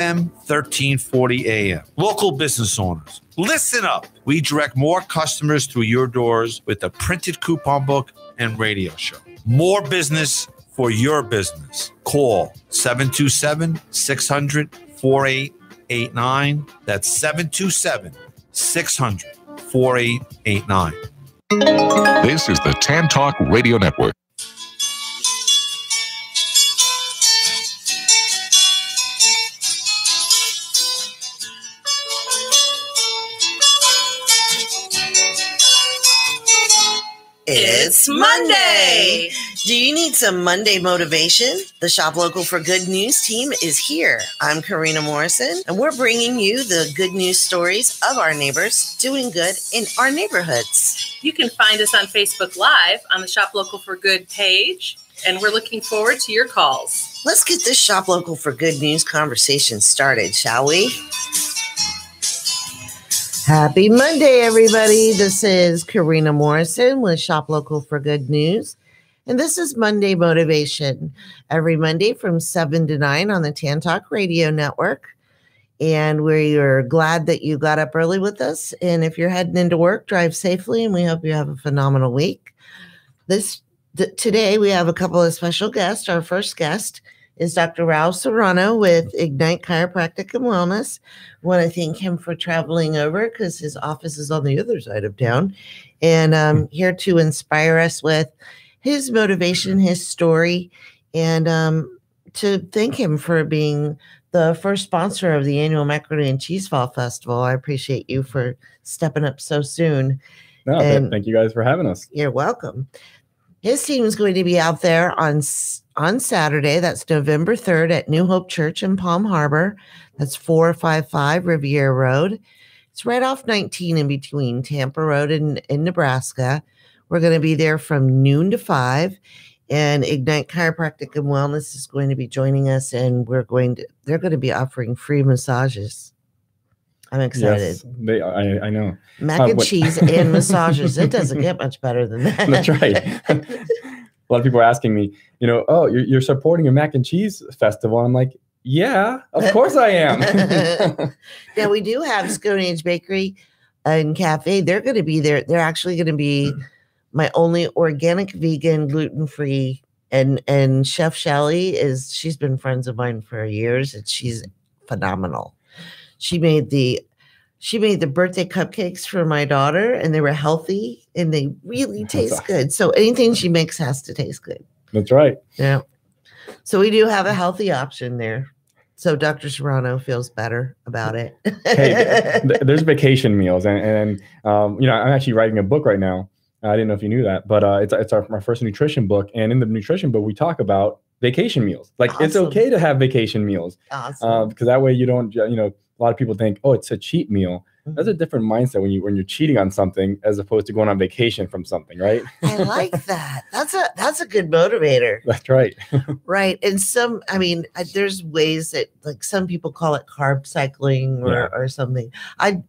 AM, 1340 AM. Local business owners, listen up. We direct more customers through your doors with a printed coupon book and radio show. More business for your business. Call 727-600-4889. That's 727-600-4889. This is the Tan Talk Radio Network. It's Monday. Do you need some Monday motivation? The Shop Local for Good News team is here. I'm Karena Morrison, and we're bringing you the good news stories of our neighbors doing good in our neighborhoods. You can find us on Facebook Live on the Shop Local for Good page, and we're looking forward to your calls. Let's get this Shop Local for Good News conversation started, shall we? Happy Monday, everybody. This is Karena Morrison with Shop Local for Good News. And this is Monday Motivation, every Monday from 7 to 9 on the Tan Talk Radio Network. And we're glad that you got up early with us. And if you're heading into work, drive safely, and we hope you have a phenomenal week. Today, we have a couple of special guests. Our first guest is Dr. Raul Serrano with Ignite Chiropractic and Wellness. I want to thank him for traveling over because his office is on the other side of town, and here to inspire us with his motivation, his story, and to thank him for being the first sponsor of the annual Macaroni and Cheese Fall Festival. I appreciate you for stepping up so soon. No, thank you guys for having us. You're welcome. His team is going to be out there on Saturday. That's November 3rd at New Hope Church in Palm Harbor. That's 455 Riviera Road. It's right off 19 in between Tampa Road and in Nebraska. We're going to be there from noon to 5. And Ignite Chiropractic and Wellness is going to be joining us, and they're going to be offering free massages. I'm excited. Yes, I know. Mac and cheese and massages. It doesn't get much better than that. That's right. A lot of people are asking me, oh, you're supporting a mac and cheese festival. I'm like, yeah, of course I am. Now, we do have Stone Age Bakery and Cafe. They're going to be there. They're actually going to be my only organic, vegan, gluten-free. And Chef Shelley she's been friends of mine for years, and she's phenomenal. She made the birthday cupcakes for my daughter, and they were healthy, and they really taste good. So anything she makes has to taste good. That's right. Yeah. So we do have a healthy option there. So Dr. Serrano feels better about it. Hey, there's vacation meals, and I'm actually writing a book right now. I didn't know if you knew that, but it's my first nutrition book, and in the nutrition book we talk about vacation meals. Like, awesome. It's okay to have vacation meals, awesome. Because that way you don't, a lot of people think, oh, it's a cheat meal. Mm-hmm. That's a different mindset when you're cheating on something as opposed to going on vacation from something, right? I like that. That's a good motivator. That's right. Right. And there's ways that, like, some people call it carb cycling or something. I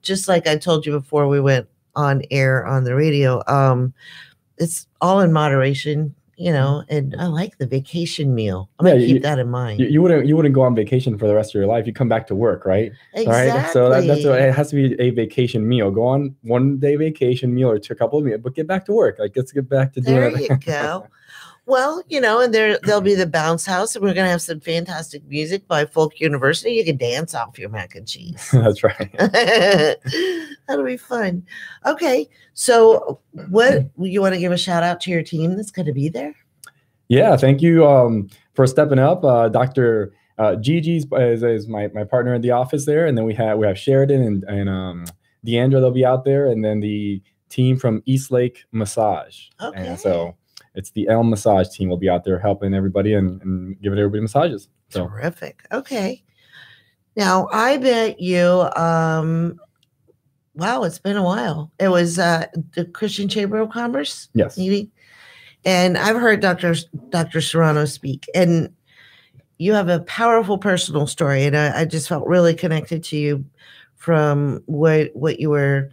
told you before we went on air on the radio, it's all in moderation. And I like the vacation meal. I'm going to keep that in mind. You wouldn't go on vacation for the rest of your life. You come back to work, right? Exactly. All right? So that's what, it has to be a vacation meal. Go on one day vacation meal or a couple of meals, but get back to work. Like, let's get back to doing it. There you go. Well, and there'll be the bounce house, and we're going to have some fantastic music by Folk University. You can dance off your mac and cheese. That's right. That'll be fun. Okay. So what you want to give a shout out to your team that's going to be there? Yeah. Thank you for stepping up. Dr. Gigi is my partner in the office there. And then we have Sheridan and Deandra, they'll be out there. And then the team from Eastlake Massage. Okay. And so it's the Elm Massage team will be out there helping everybody and giving everybody massages. So. Terrific. Okay. Now, I bet you, wow, it's been a while. It was the Christian Chamber of Commerce meeting. And I've heard Dr. Serrano speak, and you have a powerful personal story. And I just felt really connected to you from what you were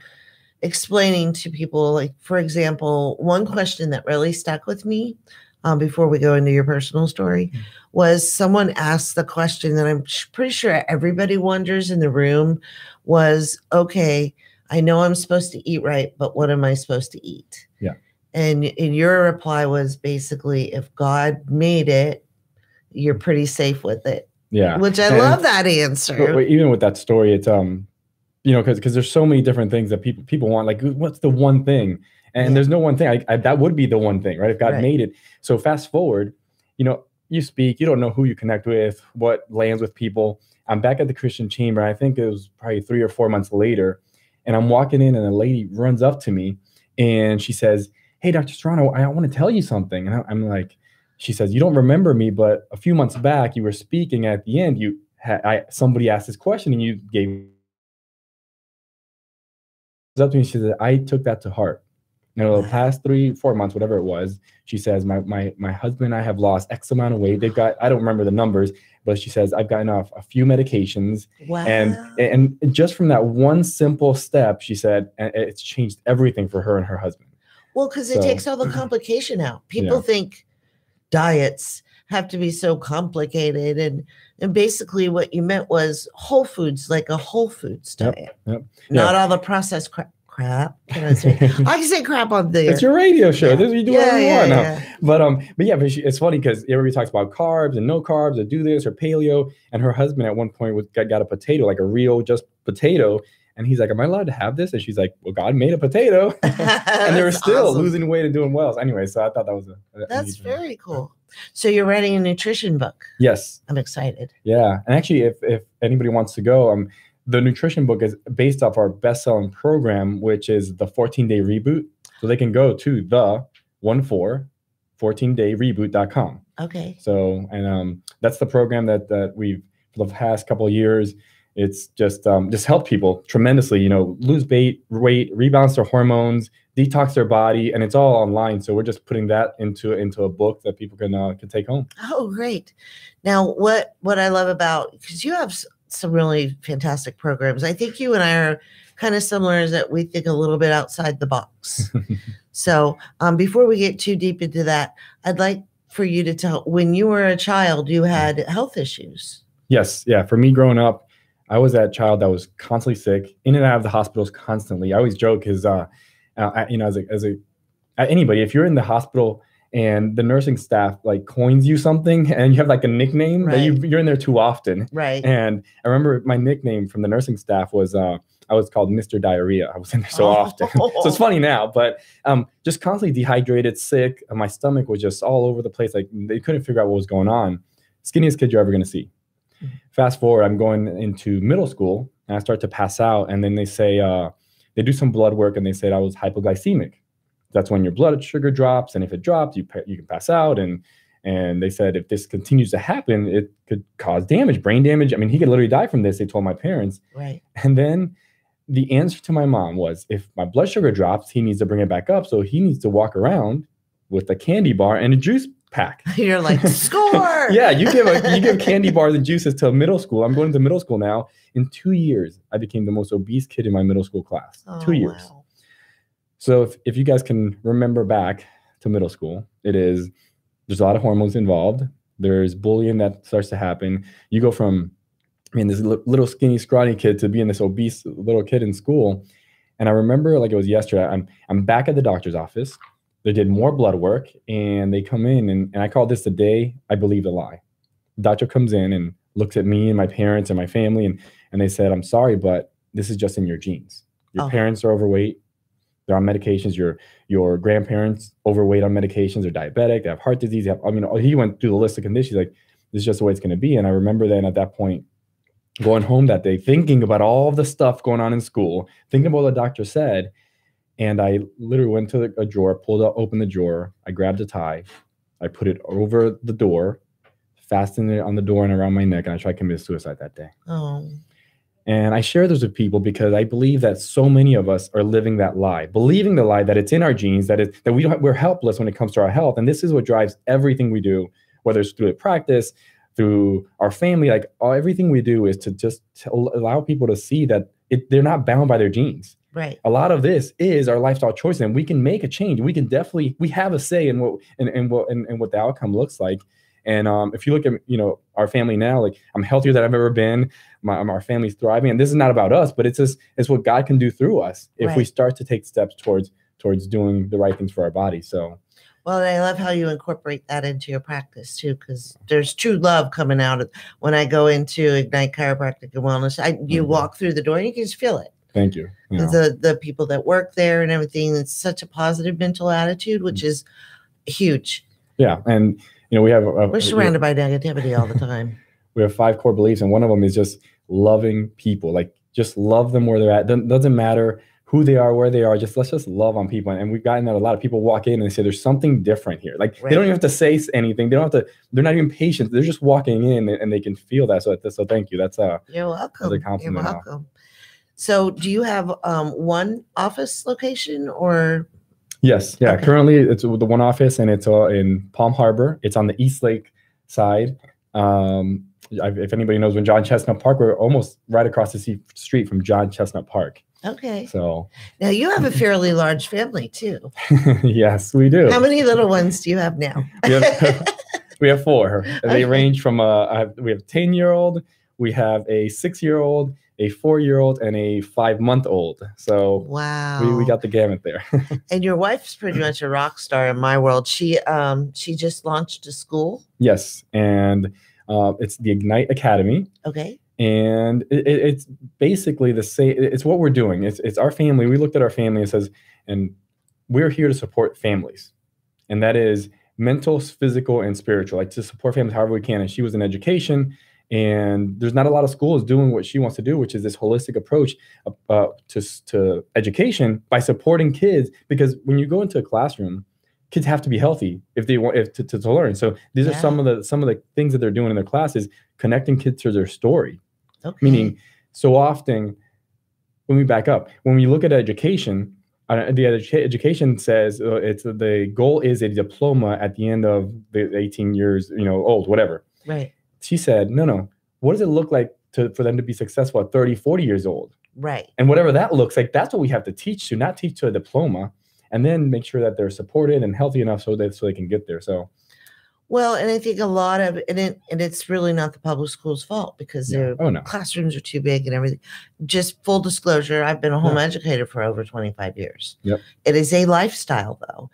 explaining to people. Like, for example, one question that really stuck with me before we go into your personal story, was someone asked the question that I'm pretty sure everybody wonders in the room was, okay, I know I'm supposed to eat right, but what am I supposed to eat? Yeah. And your reply was basically, if God made it, you're pretty safe with it. Yeah. Which I love that answer. But even with that story, it's, because there's so many different things that people want, like, what's the one thing? And there's no one thing. That would be the one thing, right? If God made it. So fast forward, you speak, you don't know who you connect with, what lands with people. I'm back at the Christian Chamber. I think it was probably 3 or 4 months later. And I'm walking in and a lady runs up to me and she says, "Hey, Dr. Serrano, I want to tell you something." And I'm like, she says, "You don't remember me, but a few months back you were speaking at the end. Somebody asked this question and you gave up to me." She said, "I took that to heart. The past 3-4 months, whatever it was," she says, my husband and I have lost X amount of weight. They've got, I don't remember the numbers, but she says, I've gotten off a few medications. Wow. And just from that one simple step, she said, it's changed everything for her and her husband. Well, because it takes all the complication out. People think diets have to be so complicated. And basically what you meant was whole foods, like a whole foods diet. Not all the processed crap. Can I say? I can say crap on there. It's your radio show. You do whatever you want now. But it's funny because everybody talks about carbs and no carbs, or do this or paleo. And her husband at one point got a potato, like a real just potato. And he's like, "Am I allowed to have this?" And she's like, "Well, God made a potato." And they were still losing weight and doing well. So anyway, so I thought that was that's very cool. So you're writing a nutrition book. Yes. I'm excited. Yeah. And actually, if anybody wants to go, the nutrition book is based off our best-selling program, which is the 14-day reboot. So they can go to the 14dayreboot.com. Okay. So, and that's the program that we've, for the past couple of years, it's just helped people tremendously, lose weight, rebalance their hormones, detox their body, and it's all online. So we're just putting that into a book that people can take home. Oh, great. Now, what I love about, because you have some really fantastic programs. I think you and I are kind of similar, is that we think a little bit outside the box. So before we get too deep into that, I'd like for you to tell, when you were a child, you had health issues. Yes. Yeah. For me growing up, I was that child that was constantly sick, in and out of the hospitals constantly. I always joke because, anybody, if you're in the hospital and the nursing staff like coins you something and you have like a nickname, that you're in there too often. Right. And I remember my nickname from the nursing staff was, I was called Mr. Diarrhea. I was in there so often. So it's funny now, but just constantly dehydrated, sick. And my stomach was just all over the place. Like they couldn't figure out what was going on. Skinniest kid you're ever going to see. Fast forward, I'm going into middle school and I start to pass out. And then they say, they do some blood work and they said I was hypoglycemic. That's when your blood sugar drops, and if it drops, you can pass out. And they said if this continues to happen, it could cause damage, brain damage. I mean, he could literally die from this. They told my parents. Right. And then the answer to my mom was, if my blood sugar drops, he needs to bring it back up. So he needs to walk around with a candy bar and a juice pack. You're like, score. Yeah, you give candy bars and juices to middle school. I'm going to middle school now. In 2 years, I became the most obese kid in my middle school class. 2 years. Wow. So if you guys can remember back to middle school, there's a lot of hormones involved. There's bullying that starts to happen. You go from this little skinny, scrawny kid to being this obese little kid in school. And I remember like it was yesterday, I'm back at the doctor's office. They did more blood work and they come in and I call this the day I believed a lie. The doctor comes in and looks at me and my parents and my family and they said, "I'm sorry, but this is just in your genes. Your parents are overweight. They're on medications. Your grandparents overweight on medications. They're diabetic. They have heart disease. He went through the list of conditions. Like, this is just the way it's going to be." And I remember then at that point, going home that day, thinking about all of the stuff going on in school, thinking about what the doctor said. And I literally went to a drawer, opened the drawer. I grabbed a tie. I put it over the door, fastened it on the door and around my neck. And I tried to commit suicide that day. Oh. And I share this with people because I believe that so many of us are living that lie, believing the lie that it's in our genes, that we're helpless when it comes to our health. And this is what drives everything we do, whether it's through the practice, through our family. Like everything we do is to allow people to see that they're not bound by their genes. Right. A lot of this is our lifestyle choice, and we can make a change. We can definitely, we have a say in what the outcome looks like. And if you look at, our family now, like I'm healthier than I've ever been. Our family's thriving, and this is not about us, but it's what God can do through us if we start to take steps towards doing the right things for our body. So. Well, I love how you incorporate that into your practice too, because there's true love coming out of when I go into Ignite Chiropractic and Wellness. You walk through the door and you can just feel it. Thank you. The people that work there and everything, it's such a positive mental attitude, which is huge. Yeah, and we're surrounded by negativity all the time. We have 5 core beliefs, and one of them is just loving people. Like just love them where they're at. Doesn't matter who they are, where they are, let's just love on people. And we've gotten that a lot of people walk in and they say, there's something different here. Like they don't even have to say anything. They're not even patient. They're just walking in and they can feel that. So thank you. That's you're welcome. A compliment. You're welcome. So do you have one office location or? Yes. Yeah. Okay. Currently it's the one office and it's in Palm Harbor. It's on the East Lake side. If anybody knows when John Chestnut Park, we're almost right across the street from John Chestnut Park. Okay. So now you have a fairly large family too. Yes, we do. How many little ones do you have now? We have 4. They range from we have a 10-year-old, we have a 6-year-old, a 4-year-old, and a 5-month-old. So wow, we got the gamut there. And your wife's pretty much a rock star in my world. She just launched a school. Yes, and it's the Ignite Academy. Okay. And it's basically the same. It's what we're doing. It's our family. We looked at our family and says, and we're here to support families. And that is mental, physical, and spiritual, like to support families however we can. And she was in education, and there's not a lot of schools doing what she wants to do, which is this holistic approach to education by supporting kids. Because when you go into a classroom, kids have to be healthy if they want to learn. So these are some of the things that they're doing in their classes, connecting kids to their story. Okay. Meaning, so often when we back up, when we look at education, education says the goal is a diploma at the end of the 18 years, old, whatever. Right. She said, no. What does it look like for them to be successful at 30, 40 years old? Right. And whatever that looks like, that's what we have to teach to, not teach to a diploma, and then make sure that they're supported and healthy enough so they can get there. So. Well, and I think a lot of and it's really not the public school's fault because their classrooms are too big and everything. Just full disclosure, I've been a home educator for over 25 years. Yep. It is a lifestyle though.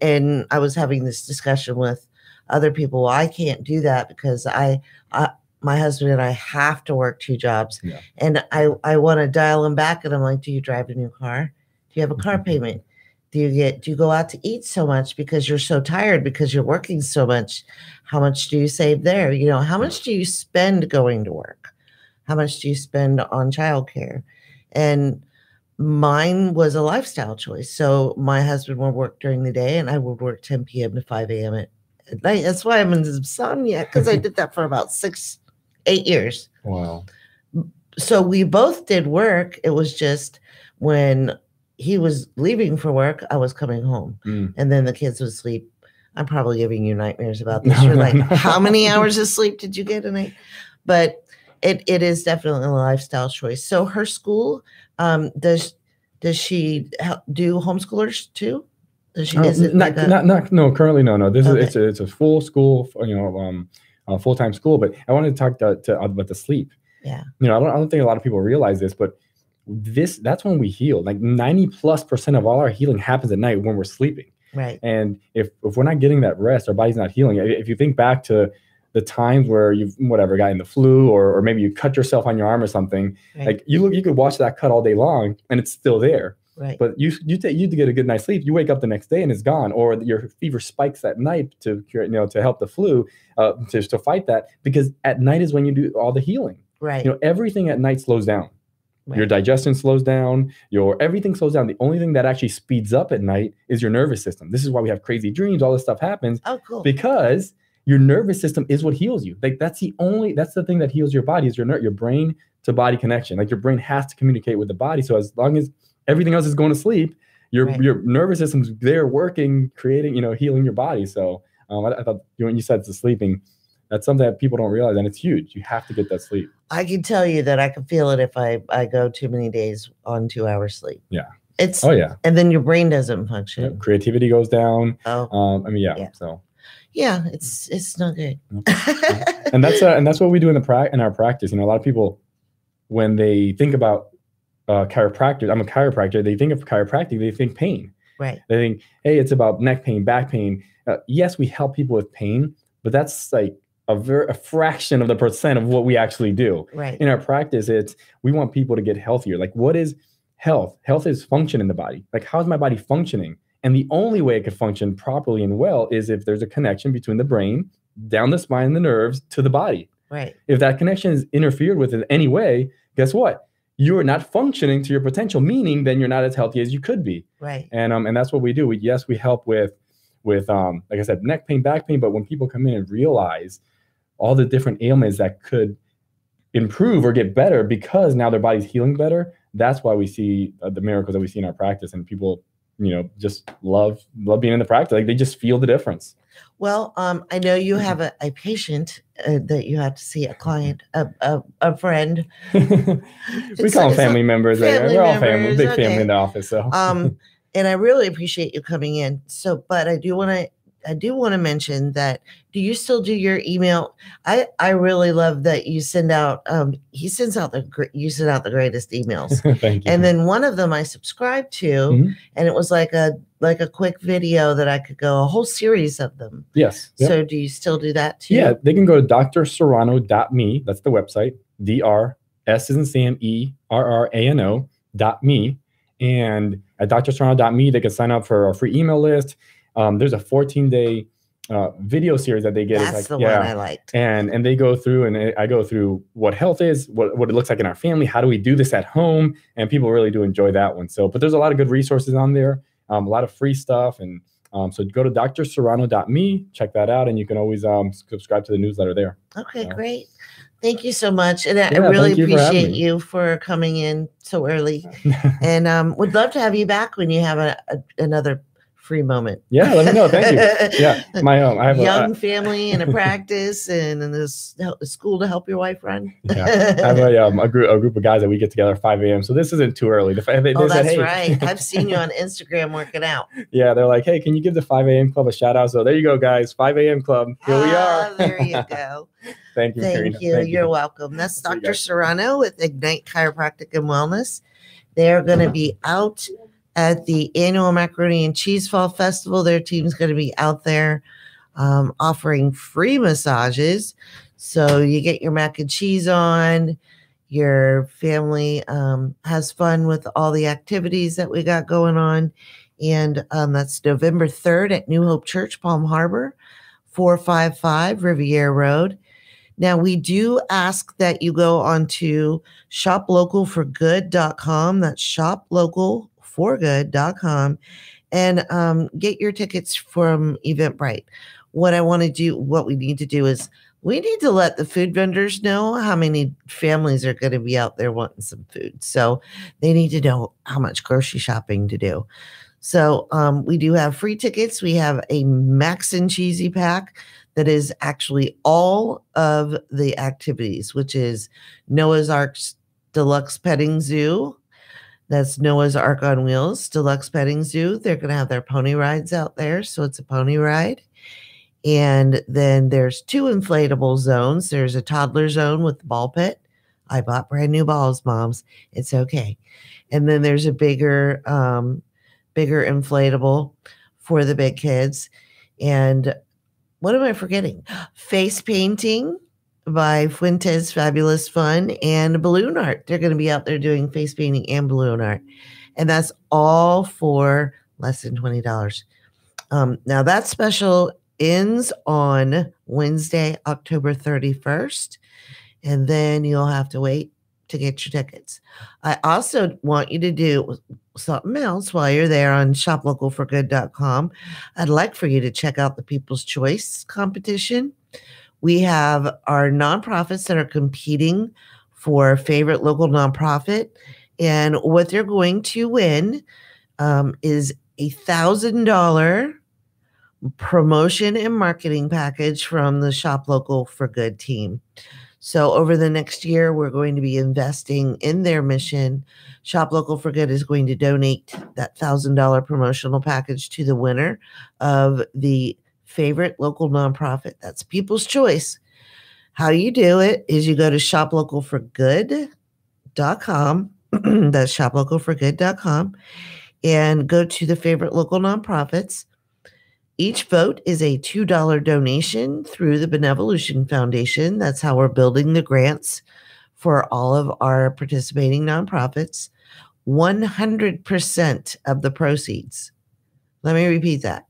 And I was having this discussion with other people. Well, I can't do that because my husband and I have to work 2 jobs. Yeah. And I want to dial them back and I'm like, do you drive a new car? Do you have a car payment? Do you go out to eat so much because you're so tired because you're working so much? How much do you save there? How much do you spend going to work? How much do you spend on childcare? And mine was a lifestyle choice. So my husband would work during the day and I would work 10 p.m. to 5 a.m. at night. That's why I'm in insomnia because I did that for about 6-8 years. Wow. So we both did work. It was just when he was leaving for work, I was coming home. And then the kids would sleep. I'm probably giving you nightmares about this. You're like, how many hours of sleep did you get a night? But it is definitely a lifestyle choice. So her school, does she do homeschoolers too? Does she? No, currently no. This is it's a full school, full-time school. But I wanted to talk about the sleep. Yeah. I don't think a lot of people realize this, but that's when we heal. Like 90+% of all our healing happens at night when we're sleeping. Right. And if we're not getting that rest, our body's not healing. If you think back to the times where you've gotten the flu or maybe you cut yourself on your arm or something, like you could watch that cut all day long and it's still there. Right. But you get a good night's sleep. You wake up the next day and it's gone, or your fever spikes at night to help the flu, to fight that, because at night is when you do all the healing. Right. Everything at night slows down. Right. Your digestion slows down, everything slows down. The only thing that actually speeds up at night is your nervous system. This is why we have crazy dreams. All this stuff happens. Oh, cool. Because your nervous system is what heals you. Like that's the thing that heals your body is your brain to body connection. Like your brain has to communicate with the body. So as long as everything else is going to sleep, your nervous system's there working, creating, healing your body. So I thought when you said it's the sleeping, that's something that people don't realize, and it's huge. You have to get that sleep. I can tell you that I can feel it if I go too many days on 2 hours sleep. Yeah. It's yeah. And then your brain doesn't function. Yep. Creativity goes down. Oh. So. Yeah, it's not good. And that's what we do in our practice. A lot of people, when they think about chiropractic, I'm a chiropractor. They think of chiropractic, they think pain. Right. They think, hey, it's about neck pain, back pain. Yes, we help people with pain, but that's like a fraction of the percent of what we actually do. Right. In our practice, we want people to get healthier. Like, what is health? Health is function in the body. Like, how's my body functioning? And the only way it could function properly and well is if there's a connection between the brain, down the spine, the nerves, to the body. Right. If that connection is interfered with in any way, guess what? You're not functioning to your potential, meaning then you're not as healthy as you could be. Right. And that's what we do. We help with like I said, neck pain, back pain. But when people come in and realize all the different ailments that could improve or get better because now their body's healing better, that's why we see the miracles that we see in our practice. And people, just love being in the practice. Like, they just feel the difference. Well, I know you have a patient that you have to see, a client, a friend. We call them family members. We're all family, big family in the office. So, and I really appreciate you coming in. So, but I do want to mention that. Do you still do your email? I really love that you send out. You send out the greatest emails. Thank you. And then one of them I subscribed to, and it was like a quick video that I could go, a whole series of them. Yes. Yep. So do you still do that too? Yeah, they can go to drserrano.me. That's the website. drserrano.me. And at drserrano.me, they can sign up for a free email list. There's a 14-day video series that they get. That's the one I liked. And they go through, and I go through what health is, what it looks like in our family, how do we do this at home, and people really do enjoy that one. So, but there's a lot of good resources on there, a lot of free stuff, and so go to drserrano.me, check that out, and you can always subscribe to the newsletter there. Okay, great. Thank you so much. And I really appreciate you for coming in so early. And would love to have you back when you have another free moment. Yeah, let me know. Thank you. Yeah, I have young family and a practice and this school to help your wife run. Yeah, I have a group of guys that we get together at 5 a.m. So this isn't too early. They said, that's right. I've seen you on Instagram working out. Yeah, they're like, hey, can you give the 5 a.m. club a shout out? So there you go, guys. 5 a.m. club. Here we are. There you go. Thank you. Thank you. You're welcome. That's Dr. Serrano with Ignite Chiropractic and Wellness. They're going to be out at the annual Macaroni and Cheese Fall Festival. Their team's going to be out there offering free massages. So you get your mac and cheese on. Your family has fun with all the activities that we got going on. And that's November 3rd at New Hope Church, Palm Harbor, 455 Riviera Road. Now, we do ask that you go on to shoplocalforgood.com. That's shoplocalforgood.com and get your tickets from Eventbrite. What we need to do is we need to let the food vendors know how many families are going to be out there wanting some food. So they need to know how much grocery shopping to do. So we do have free tickets. We have a Max and Cheesy pack that is actually all of the activities, which is Noah's Ark's Deluxe Petting Zoo. That's Noah's Ark on Wheels, Deluxe Petting Zoo. They're going to have their pony rides out there. So it's a pony ride. And then there's 2 inflatable zones. There's a toddler zone with the ball pit. I bought brand new balls, moms. It's okay. And then there's a bigger inflatable for the big kids. And what am I forgetting? Face painting by Fuentes Fabulous Fun and balloon art. They're going to be out there doing face painting and balloon art. And that's all for less than $20. Now that special ends on Wednesday, October 31st. And then you'll have to wait to get your tickets. I also want you to do something else while you're there on shoplocalforgood.com. I'd like for you to check out the People's Choice competition. We have our nonprofits that are competing for favorite local nonprofit. And what they're going to win is $1,000 promotion and marketing package from the Shop Local for Good team. So over the next year, we're going to be investing in their mission. Shop Local for Good is going to donate that $1,000 promotional package to the winner of the favorite local nonprofit. That's People's Choice. How you do it is you go to shoplocalforgood.com. That's shoplocalforgood.com, and go to the favorite local nonprofits. Each vote is a $2 donation through the Benevolution Foundation. That's how we're building the grants for all of our participating nonprofits. 100% of the proceeds, let me repeat that,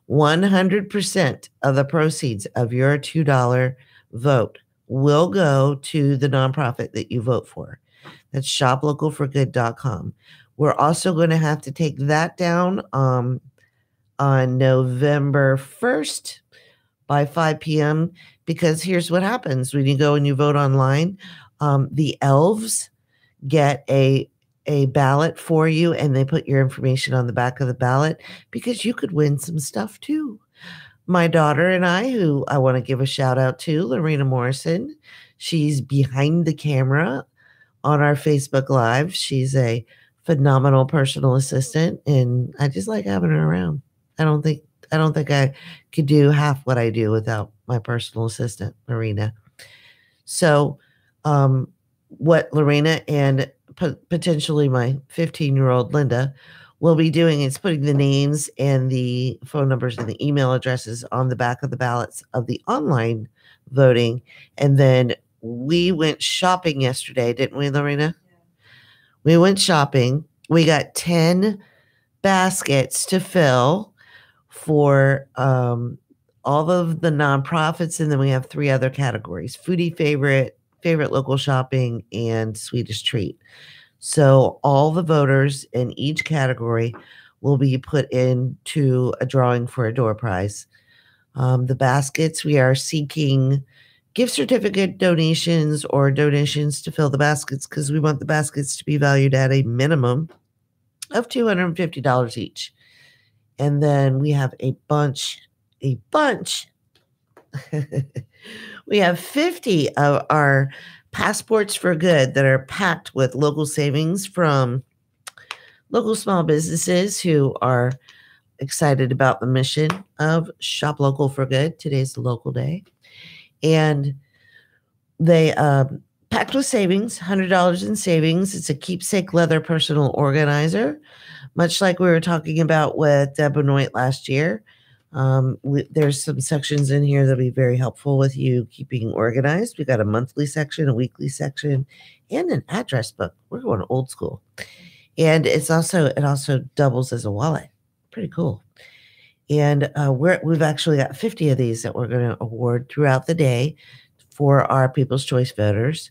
100% of the proceeds of your $2 vote will go to the nonprofit that you vote for. That's shoplocalforgood.com. We're also going to have to take that down on November 1st by 5 p.m. because here's what happens when you go and you vote online. The elves get a ballot for you, and they put your information on the back of the ballot because you could win some stuff too. My daughter and I, who I want to give a shout out to, Lorena Morrison, she's behind the camera on our Facebook Live. She's a phenomenal personal assistant, and I just like having her around. I don't think I could do half what I do without my personal assistant, Lorena. So what Lorena and potentially my 15-year-old Linda will be doing is putting the names and the phone numbers and the email addresses on the back of the ballots of the online voting. And then we went shopping yesterday, didn't we, Lorena? Yeah. We went shopping. We got 10 baskets to fill for all of the nonprofits. And then we have 3 other categories: foodie favorite local shopping, and Swedish treat. So all the voters in each category will be put into a drawing for a door prize. The baskets, we are seeking gift certificate donations or donations to fill the baskets because we want the baskets to be valued at a minimum of $250 each. And then we have a bunch. We have 50 of our passports for good that are packed with local savings from local small businesses who are excited about the mission of Shop Local for Good. Today's the local day. And they packed with savings, $100 in savings. It's a keepsake leather personal organizer, much like we were talking about with Deb Benoit last year. There's some sections in here that'll be very helpful with you keeping organized. We got a monthly section, a weekly section, and an address book. We're going old school. And it also doubles as a wallet. Pretty cool. And we've actually got 50 of these that we're going to award throughout the day for our People's Choice voters.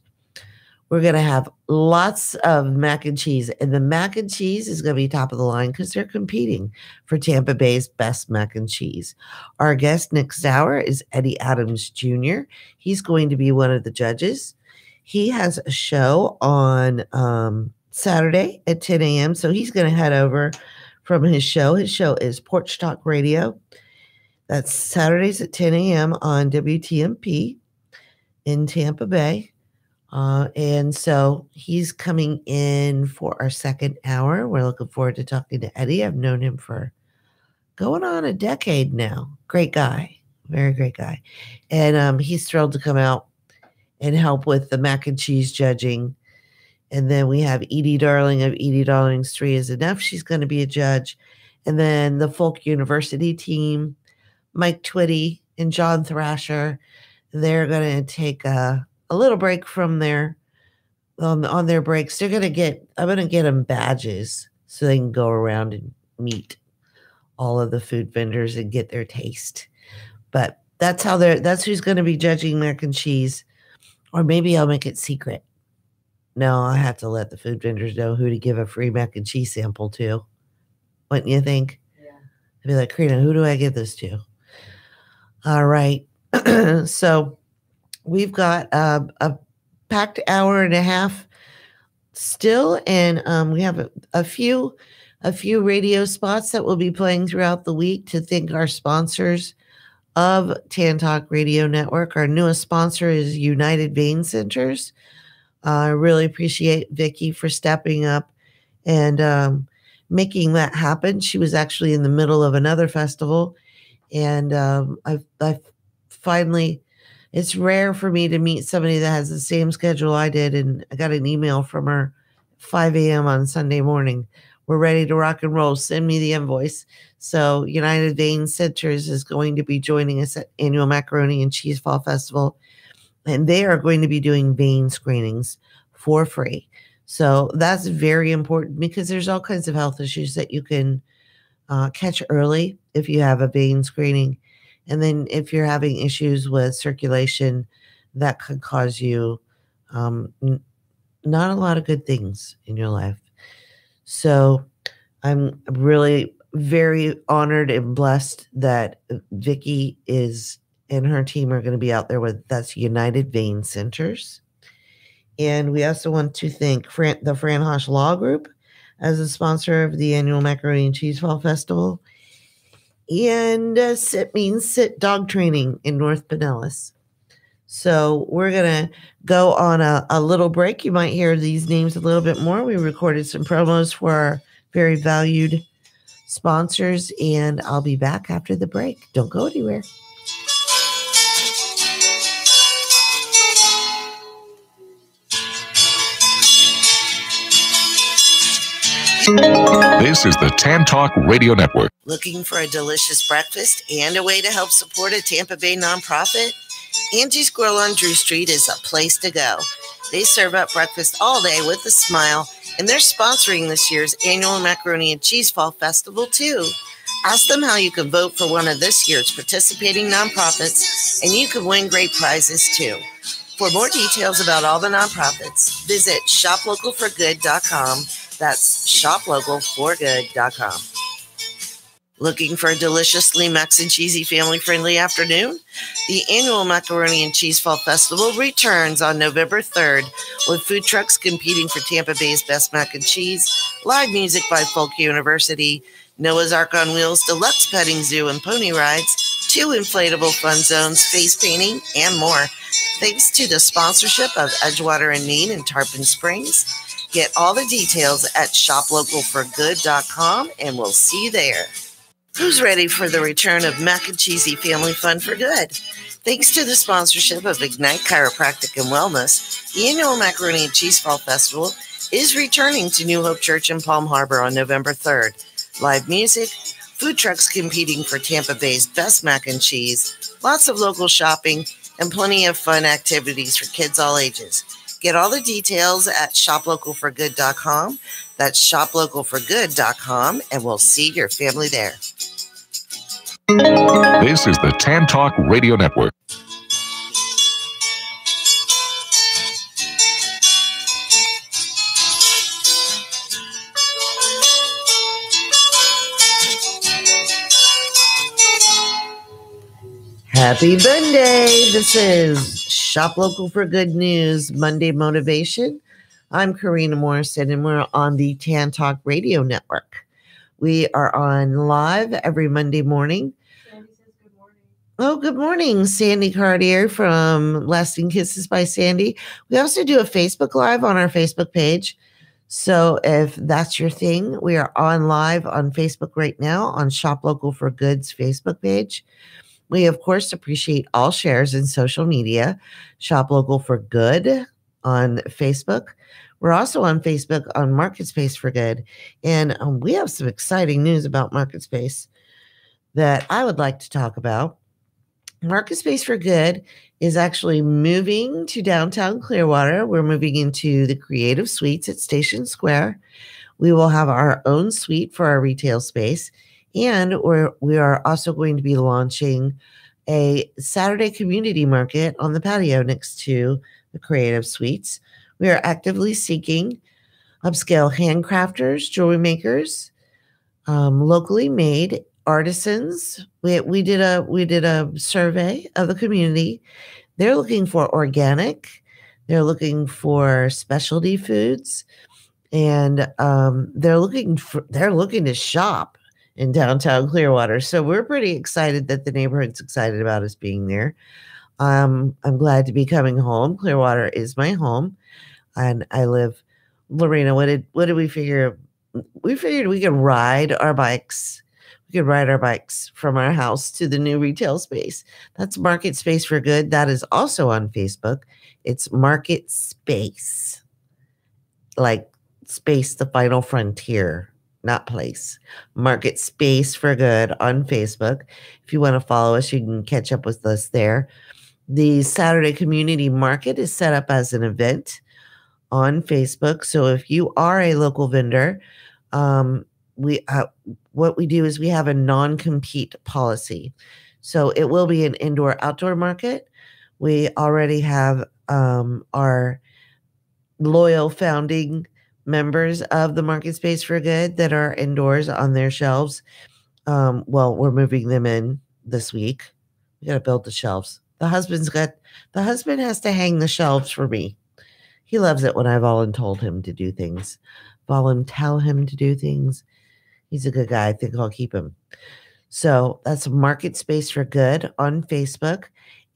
We're going to have lots of mac and cheese, and the mac and cheese is going to be top of the line because they're competing for Tampa Bay's best mac and cheese. Our guest next hour is Eddie Adams Jr. He's going to be one of the judges. He has a show on Saturday at 10 a.m., so he's going to head over from his show. His show is Porch Talk Radio. That's Saturdays at 10 a.m. on WTMP in Tampa Bay. And so he's coming in for our second hour. We're looking forward to talking to Eddie. I've known him for going on a decade now. Great guy. Very great guy. And he's thrilled to come out and help with the mac and cheese judging. And then we have Edie Darling of Edie Darling's 3 is Enough. She's going to be a judge. And then the Folk University team, Mike Twitty and John Thrasher, they're going to take a little break from their on their breaks. I'm going to get them badges so they can go around and meet all of the food vendors and get their taste. But that's who's going to be judging mac and cheese. Or maybe I'll make it secret. No, I have to let the food vendors know who to give a free mac and cheese sample to. Wouldn't you think? Yeah. I'd be like, Karena, who do I give this to? All right. So we've got a packed hour and a half still, and we have a few radio spots that will be playing throughout the week to thank our sponsors of Tan Talk Radio Network. Our newest sponsor is United Vein Centers. I really appreciate Vicki for stepping up and making that happen. She was actually in the middle of another festival, and I finally, it's rare for me to meet somebody that has the same schedule I did, and I got an email from her 5 a.m. on Sunday morning. We're ready to rock and roll. Send me the invoice. So United Vein Centers is going to be joining us at annual Macaroni and Cheese Fall Festival, and they are going to be doing vein screenings for free. So that's very important because there's all kinds of health issues that you can catch early if you have a vein screening. And then if you're having issues with circulation, that could cause you not a lot of good things in your life. So I'm really very honored and blessed that Vicki and her team are going to be out there with that's United Vein Centers. And we also want to thank the Fran Hosh Law Group as a sponsor of the annual Macaroni and Cheese Fall Festival. And SIT means Sit Dog Training in North Pinellas. So we're going to go on a little break. You might hear these names a little bit more. We recorded some promos for our very valued sponsors, and I'll be back after the break. Don't go anywhere. This is the Tan Talk Radio Network. Looking for a delicious breakfast and a way to help support a Tampa Bay nonprofit? Angie's Grill on Drew Street is a place to go. They serve up breakfast all day with a smile, and they're sponsoring this year's annual Macaroni and Cheese Fall Festival, too. Ask them how you can vote for one of this year's participating nonprofits, and you can win great prizes, too. For more details about all the nonprofits, visit shoplocalforgood.com. That's shoplocalforgood.com. Looking for a deliciously mac and cheesy family-friendly afternoon? The annual Macaroni and Cheese Fall Festival returns on November 3rd with food trucks competing for Tampa Bay's best mac and cheese, live music by Folk University, Noah's Ark on Wheels, deluxe petting zoo and pony rides, 2 inflatable fun zones, face painting, and more. Thanks to the sponsorship of Edgewater and Mean and Tarpon Springs. Get all the details at shoplocalforgood.com, and we'll see you there. Who's ready for the return of mac and cheesy family fun for good? Thanks to the sponsorship of Ignite Chiropractic and Wellness, the annual Macaroni and Cheese Fall Festival is returning to New Hope Church in Palm Harbor on November 3rd. Live music, food trucks competing for Tampa Bay's best mac and cheese, lots of local shopping, and plenty of fun activities for kids all ages. Get all the details at shoplocalforgood.com. That's shoplocalforgood.com, and we'll see your family there. This is the Tan Talk Radio Network. Happy Monday. This is Shop Local for Good News, Monday Motivation. I'm Karena Morrison, and we're on the Tan Talk Radio Network. We are on live every Monday morning. Sandy says good morning. Oh, good morning, Sandy Cartier from Lasting Kisses by Sandy. We also do a Facebook Live on our Facebook page. So if that's your thing, we are on live on Facebook right now on Shop Local for Good's Facebook page. We, of course, appreciate all shares in social media. Shop Local for Good on Facebook. We're also on Facebook on MarketSpace for Good. And we have some exciting news about MarketSpace that I would like to talk about. MarketSpace for Good is actually moving to downtown Clearwater. We're moving into the Creative Suites at Station Square. We will have our own suite for our retail space. And we are also going to be launching a Saturday community market on the patio next to the Creative Suites. We are actively seeking upscale handcrafters, jewelry makers, locally made artisans. We did a survey of the community. They're looking for organic. They're looking for specialty foods, and they're looking to shop in downtown Clearwater. So we're pretty excited that the neighborhood's excited about us being there. I'm glad to be coming home. Clearwater is my home, and I live. Lorena, what did we figure? We figured we could ride our bikes. We could ride our bikes from our house to the new retail space. That's MarketSpace for Good. That is also on Facebook. It's MarketSpace, like space, the final frontier, not place. MarketSpace for Good on Facebook. If you want to follow us, you can catch up with us there. The Saturday Community Market is set up as an event on Facebook. So if you are a local vendor, what we do is we have a non-compete policy. So it will be an indoor-outdoor market. We already have our loyal founding members of the MarketSpace for Good that are indoors on their shelves. Well, we're moving them in this week. We got to build the shelves. The husband has to hang the shelves for me. He loves it when I voluntold him to do things. Voluntel him to do things. He's a good guy. I think I'll keep him. So that's MarketSpace for Good on Facebook.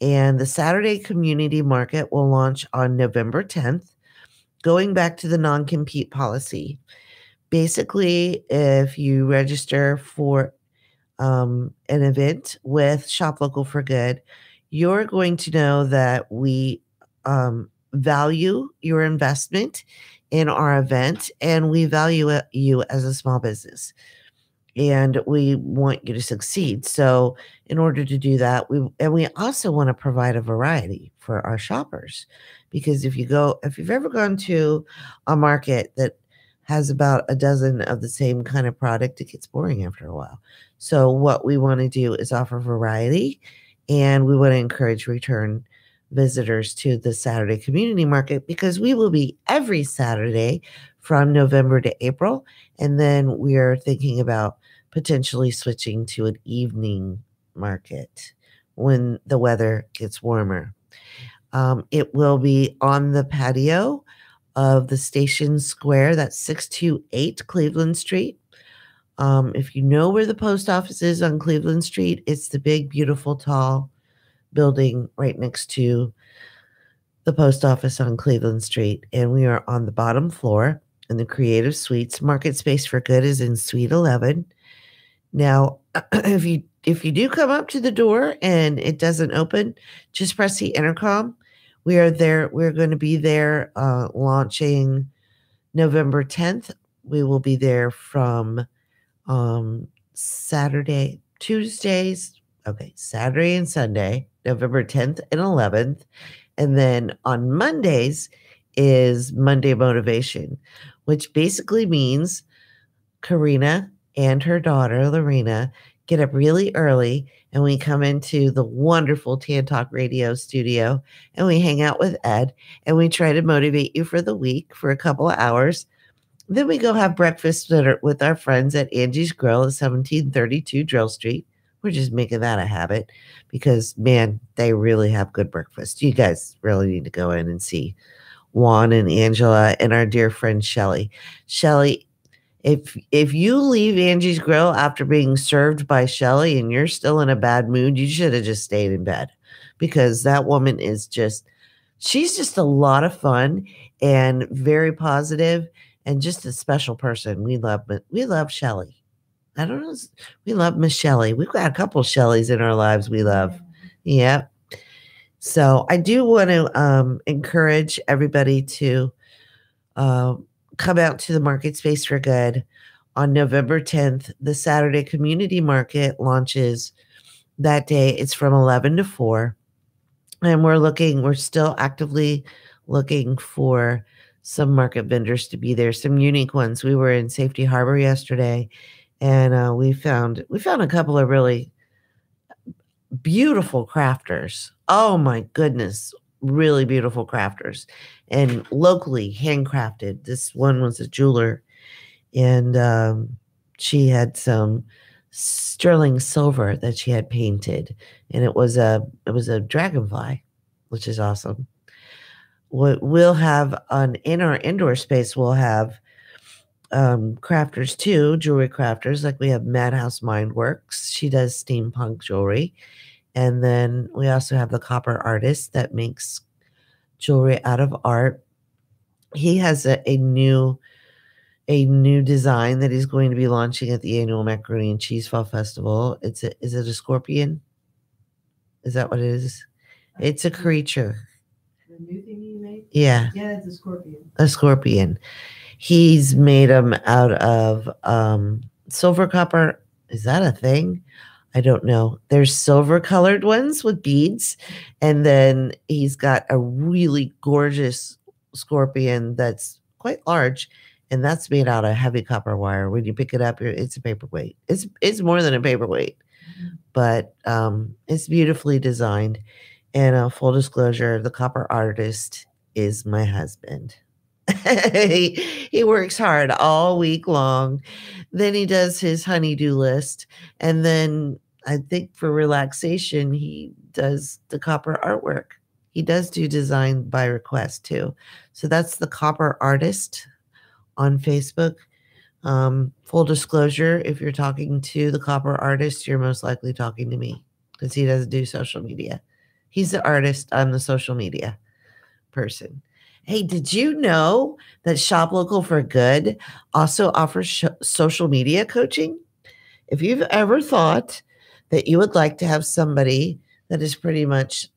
And the Saturday Community Market will launch on November 10th. Going back to the non-compete policy. Basically, if you register for an event with Shop Local for Good, you're going to know that we value your investment in our event, and we value you as a small business, and we want you to succeed. So in order to do that, we also want to provide a variety for our shoppers, because if you've ever gone to a market that has about a dozen of the same kind of product, it gets boring after a while. So what we want to do is offer variety, and we want to encourage return visitors to the Saturday Community Market, because we will be every Saturday from November to April. And then we are thinking about potentially switching to an evening market when the weather gets warmer. It will be on the patio of the Station Square. That's 628 Cleveland Street. If you know where the post office is on Cleveland Street, it's the big, beautiful, tall building right next to the post office on Cleveland Street. And we are on the bottom floor in the Creative Suites. MarketSpace for Good is in Suite 11. Now, if you do come up to the door and it doesn't open, just press the intercom. We are there. We're going to be there launching November 10th. We will be there from Saturday and Sunday, November 10th and 11th. And then on Mondays is Monday Motivation, which basically means Karena and her daughter, Lorena, get up really early, and we come into the wonderful Tan Talk Radio studio, and we hang out with Ed, and we try to motivate you for the week for a couple of hours. Then we go have breakfast with our friends at Angie's Grill at 1732 Drill Street. We're just making that a habit because, man, they really have good breakfast. You guys really need to go in and see Juan and Angela and our dear friend Shelly. Shelly, if you leave Angie's Grill after being served by Shelly and you're still in a bad mood, you should have just stayed in bed, because that woman is she's just a lot of fun and very positive and just a special person. We love Shelly. I don't know. We love Miss Shelley. We've got a couple Shelleys in our lives we love. Yeah. So I do want to encourage everybody to come out to the MarketSpace for Good on November 10th. The Saturday Community Market launches that day. It's from 11 to 4. And we're still actively looking for some market vendors to be there, some unique ones. We were in Safety Harbor yesterday, and we found a couple of really beautiful crafters. Oh my goodness, really beautiful crafters, and locally handcrafted. This one was a jeweler, and she had some sterling silver that she had painted, and it was a dragonfly, which is awesome. What we'll have in our indoor space, we'll have crafters too, jewelry crafters. Like we have Madhouse Mindworks. She does steampunk jewelry. And then we also have the copper artist that makes jewelry out of art. He has a new design that he's going to be launching at the annual Macaroni and Cheese Fall Festival. Is it a scorpion? Is that what it is? It's a creature. The new thing you made? Yeah. Yeah, it's a scorpion. A scorpion. He's made them out of silver copper. Is that a thing? I don't know. There's silver colored ones with beads. And then he's got a really gorgeous scorpion that's quite large. And that's made out of heavy copper wire. When you pick it up, it's a paperweight. It's more than a paperweight, but it's beautifully designed. And full disclosure, the copper artist is my husband. He works hard all week long. Then he does his honey-do list. And then I think for relaxation, he does the copper artwork. He does do design by request too. So that's the copper artist on Facebook. Full disclosure, if you're talking to the copper artist, you're most likely talking to me because he doesn't do social media. He's the artist. I'm the social media person. Hey, did you know that Shop Local for Good also offers social media coaching? If you've ever thought that you would like to have somebody that has pretty much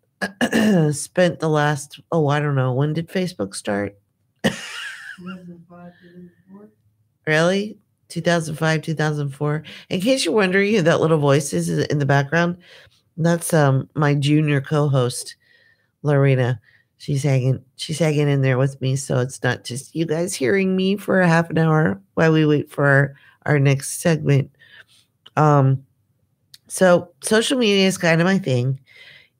spent the last, I don't know, when did Facebook start? 2005, 2004. Really? 2005, 2004. In case you're wondering who that little voice is in the background, that's my junior co-host, Lorena. She's hanging in there with me, so it's not just you guys hearing me for a half an hour while we wait for our next segment. So social media is kind of my thing.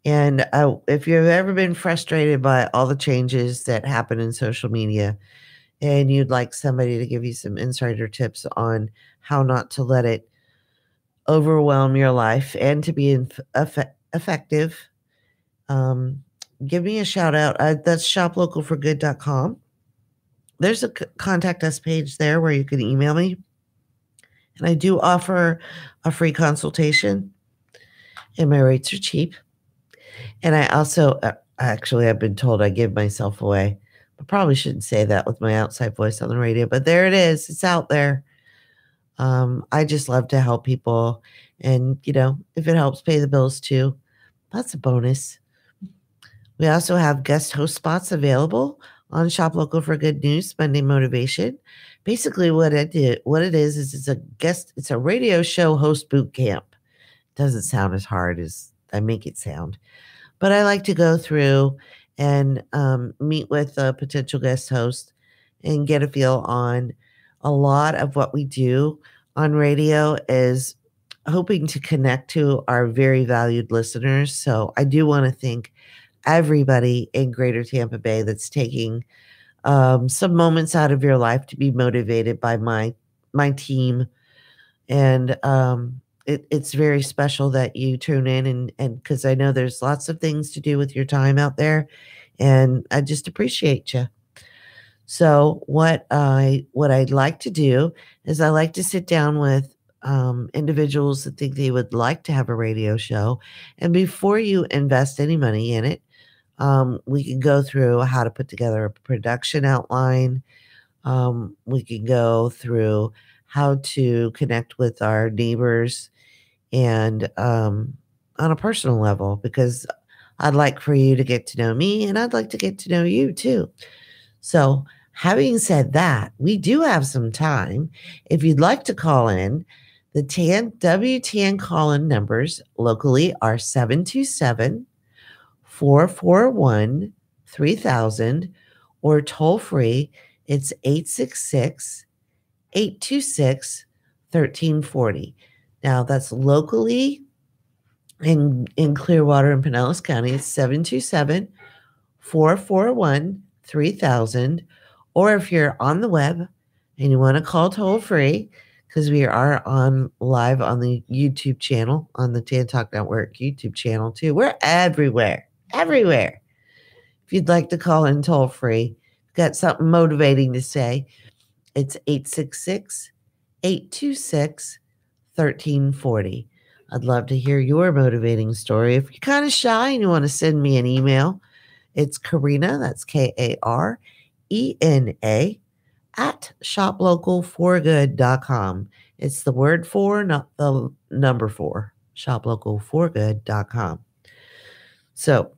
And if you've ever been frustrated by all the changes that happen in social media and you'd like somebody to give you some insider tips on how not to let it overwhelm your life and to be effective, give me a shout out. That's shoplocalforgood.com. There's a contact us page there where you can email me. And I do offer a free consultation, and my rates are cheap. And I also, actually, I've been told I give myself away. I probably shouldn't say that with my outside voice on the radio, but there it is. It's out there. I just love to help people. And, if it helps pay the bills too, that's a bonus. We also have guest host spots available on Shop Local for Good News, Monday Motivation. Basically, what it is it's a radio show host boot camp. Doesn't sound as hard as I make it sound, but I like to go through and meet with a potential guest host and get a feel on a lot of what we do on radio is hoping to connect to our very valued listeners. So I do want to thank everybody in Greater Tampa Bay that's taking some moments out of your life to be motivated by my team. And it's very special that you tune in and because I know there's lots of things to do with your time out there, and I just appreciate you. So what I'd like to do is I like to sit down with individuals that think they would like to have a radio show. And before you invest any money in it, we can go through how to put together a production outline. We can go through how to connect with our neighbors and on a personal level, because I'd like for you to get to know me and I'd like to get to know you too. So having said that, we do have some time. If you'd like to call in, the WTN call-in numbers locally are 727-441-3000 or toll free, it's 866-826-1340. Now that's locally in Clearwater and Pinellas County, it's 727-441-3000. Or if you're on the web and you want to call toll free, because we are live on the YouTube channel, on the Tan Talk Network YouTube channel too. We're everywhere. If you'd like to call in toll free, got something motivating to say, It's 866-826-1340. I'd love to hear your motivating story. If you're kind of shy and you want to send me an email, it's Karena, that's Karena, at shoplocalforgood.com. It's the word for, not the number for, shoplocalforgood.com. So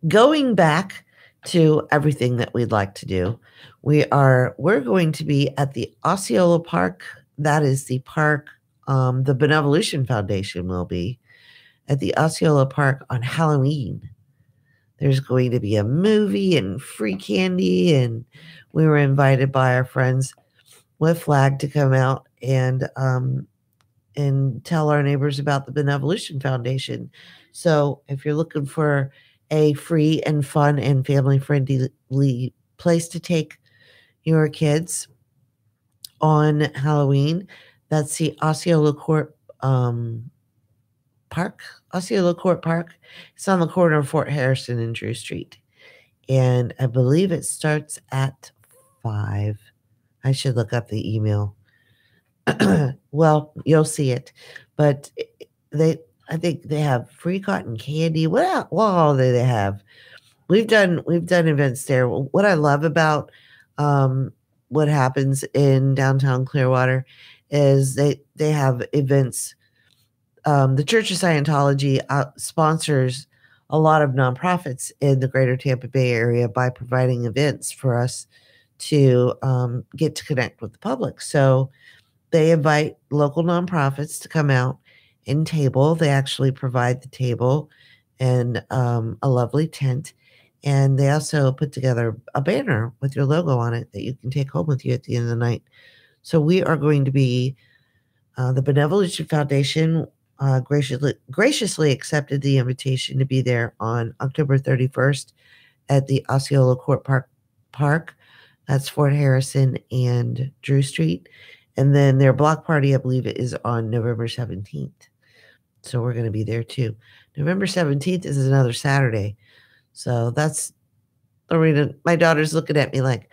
going back to everything that we'd like to do, we're going to be at the Osceola Park. That is the park the Benevolution Foundation will be at the Osceola Park on Halloween. There's going to be a movie and free candy, and we were invited by our friends with Flag to come out and tell our neighbors about the Benevolution Foundation. So if you're looking for a free and fun and family-friendly place to take your kids on Halloween, that's the Osceola Court Park. Osceola Court Park. It's on the corner of Fort Harrison and Drew Street. And I believe it starts at 5. I should look up the email. Well, you'll see it. But I think they have free cotton candy. What all do they have? We've done events there. What I love about what happens in downtown Clearwater is they have events. The Church of Scientology sponsors a lot of nonprofits in the Greater Tampa Bay area by providing events for us to get to connect with the public. So they invite local nonprofits to come out and table. They actually provide the table and a lovely tent. And they also put together a banner with your logo on it that you can take home with you at the end of the night. So we are going to be, the Benevolution Foundation graciously accepted the invitation to be there on October 31st at the Osceola Court Park. That's Fort Harrison and Drew Street. And then their block party, I believe it is on November 17th. So we're going to be there too. November 17th is another Saturday. So that's, Lorena, my daughter's looking at me like,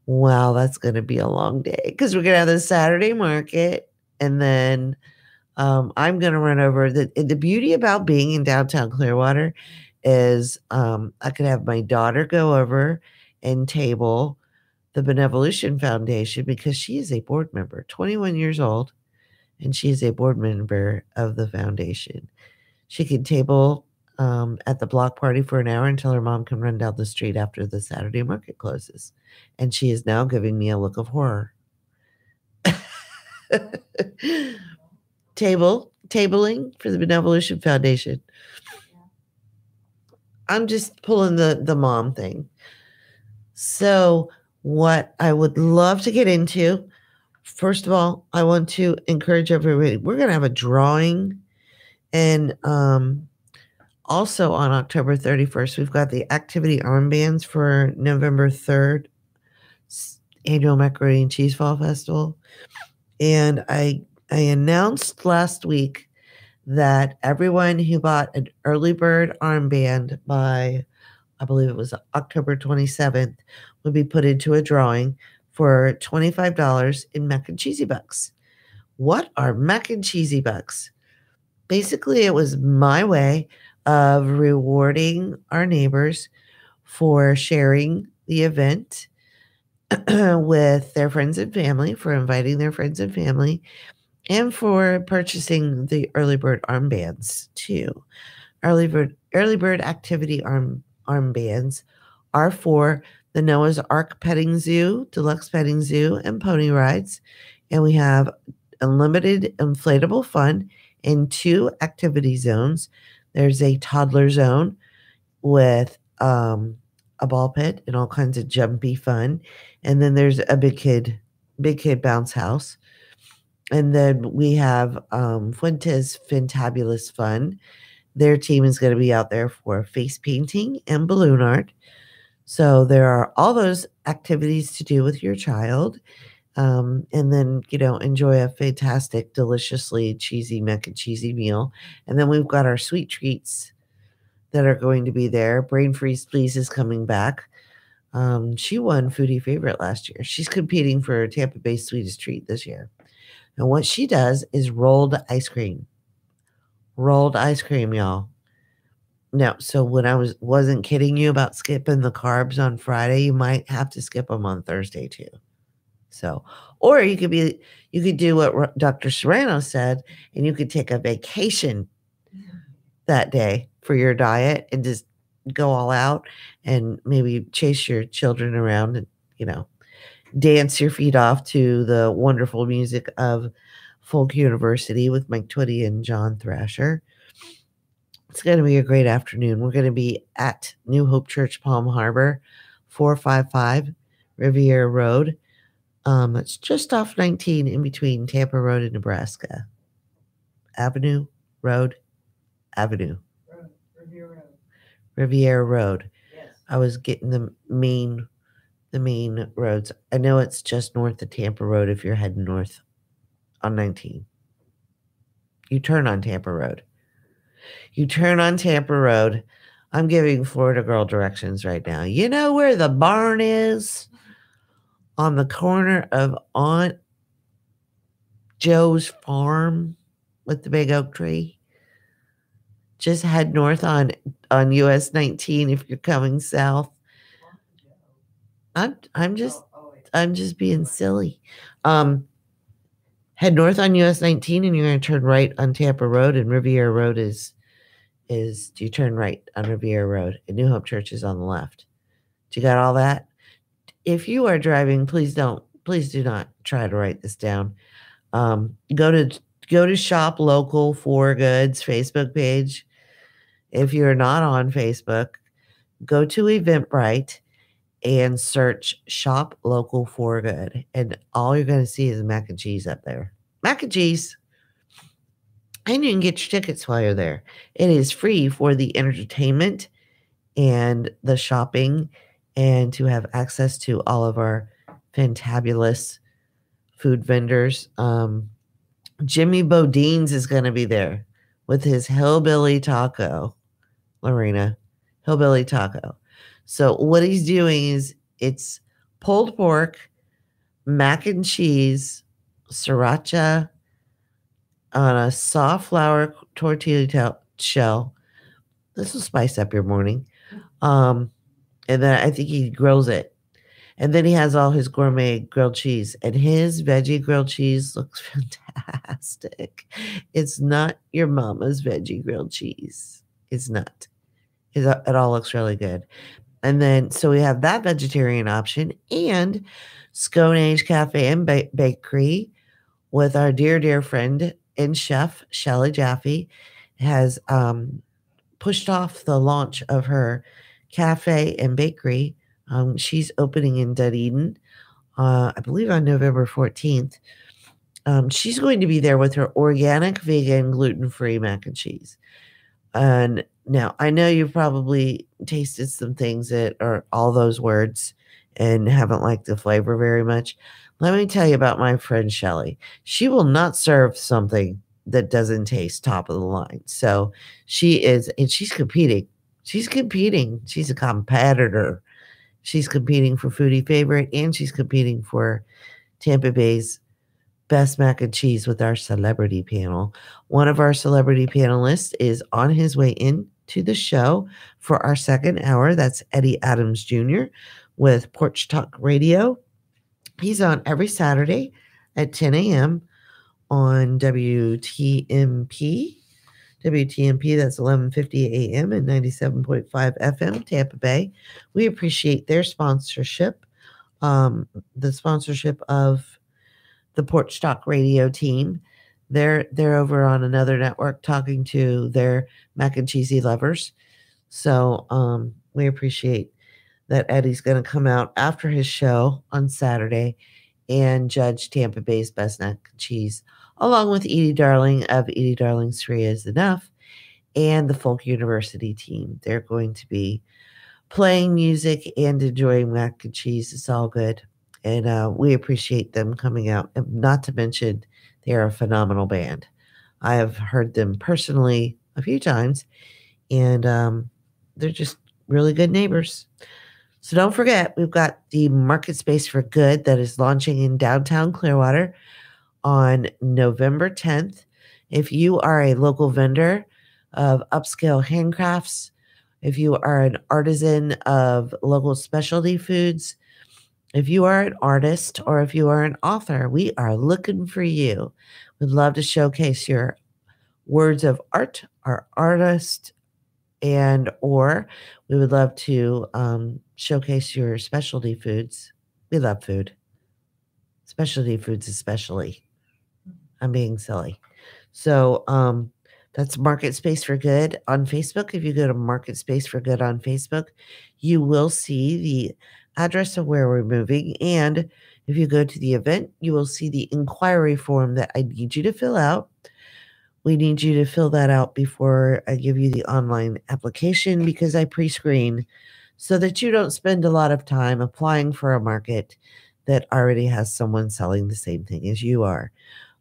wow, that's going to be a long day. Because we're going to have the Saturday market. And then I'm going to run over. The beauty about being in downtown Clearwater is I could have my daughter go over and table the Benevolution Foundation because she is a board member, 21 years old, and she is a board member of the foundation. She can table at the block party for an hour until her mom can run down the street after the Saturday market closes. And she is now giving me a look of horror. Tabling for the Benevolution Foundation. I'm just pulling the mom thing. So what I would love to get into, first of all, I want to encourage everybody. We're going to have a drawing. And also on October 31st, we've got the activity armbands for November 3rd, annual Macaroni and Cheese Fall Festival. And I announced last week that everyone who bought an early bird armband by, I believe it was October 27th, would be put into a drawing for $25 in mac and cheesy bucks. What are mac and cheesy bucks? Basically, it was my way of rewarding our neighbors for sharing the event with their friends and family, for inviting their friends and family, and for purchasing the early bird armbands too. Early bird activity armbands are for the Noah's Ark Petting Zoo, Deluxe Petting Zoo, and Pony Rides. And we have unlimited inflatable fun in 2 activity zones. There's a toddler zone with a ball pit and all kinds of jumpy fun. And then there's a big kid bounce house. And then we have Fuentes Fantabulous Fun. Their team is going to be out there for face painting and balloon art. So there are all those activities to do with your child. And then, enjoy a fantastic, deliciously cheesy mac and cheesy meal. And then we've got our sweet treats that are going to be there. Brain Freeze Please is coming back. She won Foodie Favorite last year. She's competing for Tampa Bay Sweetest Treat this year. And what she does is rolled ice cream. Rolled ice cream, y'all. Now, so when I wasn't kidding you about skipping the carbs on Friday, you might have to skip them on Thursday too. So, or you could do what Dr. Serrano said, and you could take a vacation that day for your diet and just go all out and maybe chase your children around and, dance your feet off to the wonderful music of Folk University with Mike Twitty and John Thrasher. It's going to be a great afternoon. We're going to be at New Hope Church, Palm Harbor, 455 Riviera Road. It's just off 19 in between Tampa Road and Nebraska. Avenue. Riviera Road. Yes. I was getting the main roads. I know it's just north of Tampa Road if you're heading north on 19. You turn on Tampa Road. I'm giving Florida girl directions right now. You know where the barn is? On the corner of Aunt Joe's farm with the big oak tree. Just head north on US 19 if you're coming south. I'm just being silly. Head north on US 19 and you're going to turn right on Tampa Road, and Riviera Road is you turn right on Riviera Road, and New Hope Church is on the left. You got all that? If you are driving, please do not try to write this down. Go to Shop Local for Goods Facebook page. If you're not on Facebook, go to Eventbrite and search Shop Local for Good, and all you're going to see is mac and cheese up there. Mac and cheese. And you can get your tickets while you're there. It is free for the entertainment and the shopping, and to have access to all of our fantabulous food vendors. Jimmy Bodine's is going to be there with his hillbilly taco, Lorena. Hillbilly taco. So what he's doing is it's pulled pork, mac and cheese, sriracha on a soft flour tortilla shell. This will spice up your morning. And then I think he grills it. And then he has all his gourmet grilled cheese. And his veggie grilled cheese looks fantastic. It's not your mama's veggie grilled cheese. It's not. It all looks really good. And then, so we have that vegetarian option, and Scone Age Cafe and Bakery with our dear friend and chef, Shelly Jaffe, has pushed off the launch of her cafe and bakery. She's opening in Dunedin, I believe on November 14th. She's going to be there with her organic, vegan, gluten-free mac and cheese. And now, I know you've probably tasted some things that are all those words and haven't liked the flavor very much. Let me tell you about my friend Shelly. She will not serve something that doesn't taste top of the line. So she is, and she's competing. She's a competitor. She's competing for Foodie Favorite, and she's competing for Tampa Bay's Best Mac and Cheese with our celebrity panel. One of our celebrity panelists is on his way in to the show for our second hour. That's Eddie Adams Jr. with Porch Talk Radio. He's on every Saturday at 10 a.m. on WTMP. WTMP, that's 11:50 a.m. and 97.5 FM, Tampa Bay. We appreciate their sponsorship, the sponsorship of the Porch Talk Radio team. They're over on another network talking to their mac and cheesy lovers. So we appreciate that Eddie's going to come out after his show on Saturday and judge Tampa Bay's Best Mac and Cheese, along with Edie Darling of Edie Darling's 3 is Enough and the Folk University team. They're going to be playing music and enjoying mac and cheese. It's all good. And we appreciate them coming out. And not to mention, they are a phenomenal band. I have heard them personally a few times, and they're just really good neighbors. So don't forget, we've got the MarketSpace for Good that is launching in downtown Clearwater on November 10th. If you are a local vendor of upscale handcrafts, if you are an artisan of local specialty foods, if you are an artist, or if you are an author, we are looking for you. We'd love to showcase your words of art, our artist, and or we would love to showcase your specialty foods. We love food. Specialty foods especially. I'm being silly. So that's MarketSpace for Good on Facebook. If you go to MarketSpace for Good on Facebook, you will see the address of where we're moving. And if you go to the event, you will see the inquiry form that I need you to fill out. We need you to fill that out before I give you the online application, because I pre-screen so that you don't spend a lot of time applying for a market that already has someone selling the same thing as you are.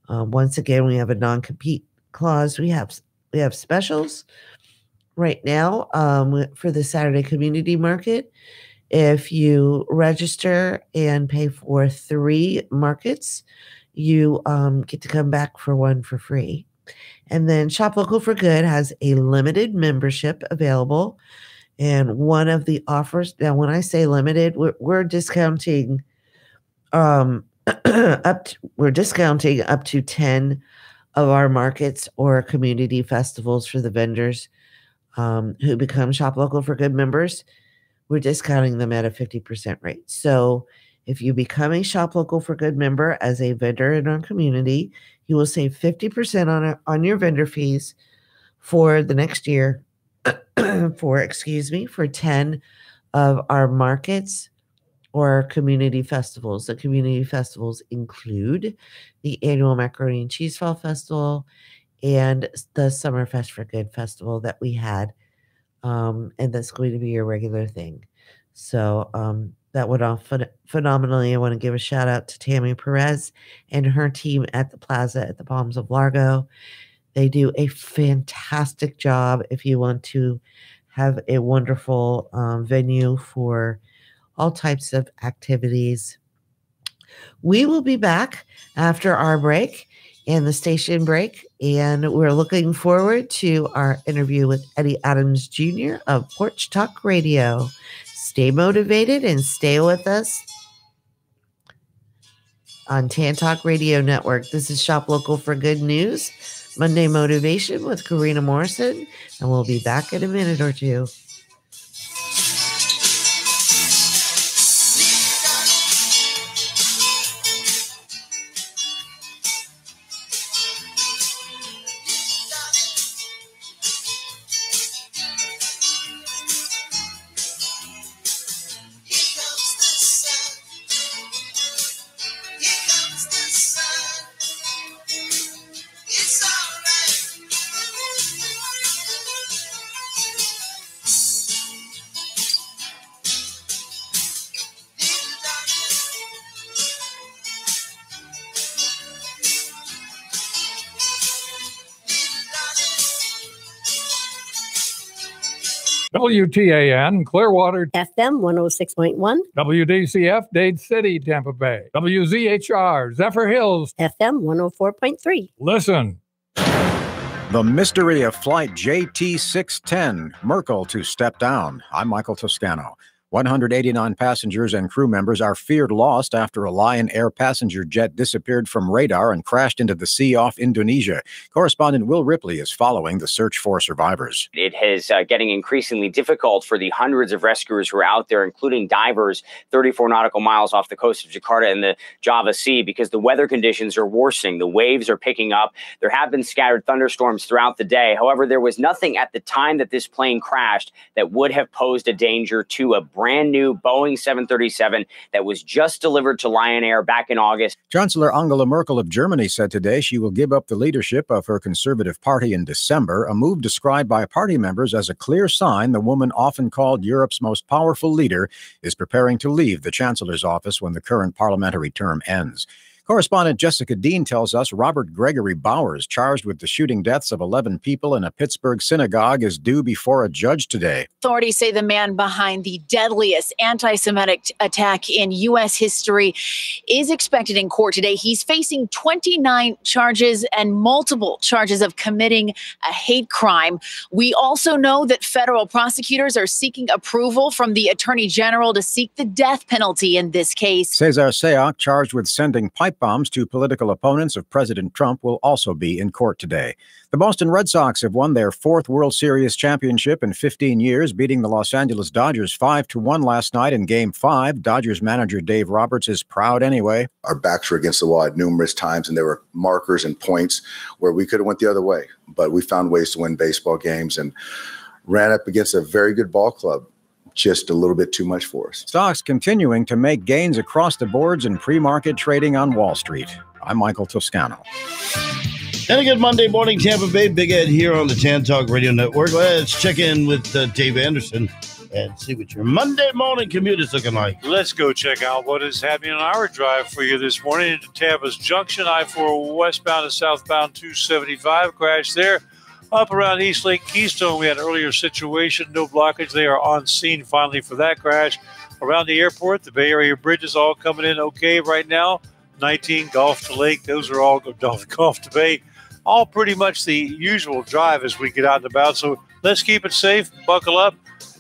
Once again, we have a non-compete clause. We have specials right now for the Saturday community market. If you register and pay for 3 markets, you get to come back for one for free. And then Shop Local for Good has a limited membership available. And one of the offers, now when I say limited, we're discounting we're discounting up to 10 of our markets or community festivals for the vendors who become Shop Local for Good members. We're discounting them at a 50% rate. So if you become a Shop Local for Good member as a vendor in our community, you will save 50% on your vendor fees for the next year for 10 of our markets or community festivals. The community festivals include the annual Macaroni and Cheese Fall Festival and the Summerfest for Good Festival that we had. And that's going to be a regular thing. So that went off phenomenally. I want to give a shout out to Tammy Perez and her team at the Plaza at the Palms of Largo. They do a fantastic job if you want to have a wonderful venue for all types of activities. We will be back after our break and the station break, and we're looking forward to our interview with Eddie Adams Jr. of Porch Talk Radio. Stay motivated and stay with us on Tan Talk Radio Network. This is Shop Local for Good News, Monday Motivation with Karena Morrison, and we'll be back in a minute or two. WTAN, Clearwater, FM 106.1, WDCF, Dade City, Tampa Bay, WZHR, Zephyr Hills, FM 104.3. Listen. The mystery of Flight JT610, Merkel to step down. I'm Michael Toscano. 189 passengers and crew members are feared lost after a Lion Air passenger jet disappeared from radar and crashed into the sea off Indonesia. Correspondent Will Ripley is following the search for survivors. It is getting increasingly difficult for the hundreds of rescuers who are out there, including divers 34 nautical miles off the coast of Jakarta in the Java Sea, because the weather conditions are worsening. The waves are picking up. There have been scattered thunderstorms throughout the day. However, there was nothing at the time that this plane crashed that would have posed a danger to a brand new Boeing 737 that was just delivered to Lion Air back in August. Chancellor Angela Merkel of Germany said today she will give up the leadership of her Conservative Party in December, a move described by party members as a clear sign the woman often called Europe's most powerful leader is preparing to leave the Chancellor's office when the current parliamentary term ends. Correspondent Jessica Dean tells us Robert Gregory Bowers, charged with the shooting deaths of 11 people in a Pittsburgh synagogue, is due before a judge today. Authorities say the man behind the deadliest anti-Semitic attack in U.S. history is expected in court today. He's facing 29 charges and multiple charges of committing a hate crime. We also know that federal prosecutors are seeking approval from the Attorney General to seek the death penalty in this case. Cesar Sayoc, charged with sending pipe bombs to political opponents of President Trump, will also be in court today. The Boston Red Sox have won their 4th World Series championship in 15 years, beating the Los Angeles Dodgers 5-1 last night in Game 5. Dodgers manager Dave Roberts is proud anyway. Our backs were against the wall at numerous times, and there were markers and points where we could have went the other way. But we found ways to win baseball games and ran up against a very good ball club. Just a little bit too much for us. Stocks continuing to make gains across the boards in pre-market trading on Wall Street. I'm Michael Toscano. And a good Monday morning, Tampa Bay. Big Ed here on the Tan Talk Radio Network. Let's check in with Dave Anderson and see what your Monday morning commute is looking like. Let's go check out what is happening on our drive for you this morning into Tampa's Junction. I-4 westbound and southbound 275. Crash there. Up around East Lake Keystone, we had an earlier situation. No blockage. They are on scene finally for that crash. Around the airport, the Bay Area bridges all coming in okay right now. 19 Gulf to Lake. Those are all Gulf to Bay. All pretty much the usual drive as we get out and about. So let's keep it safe. Buckle up.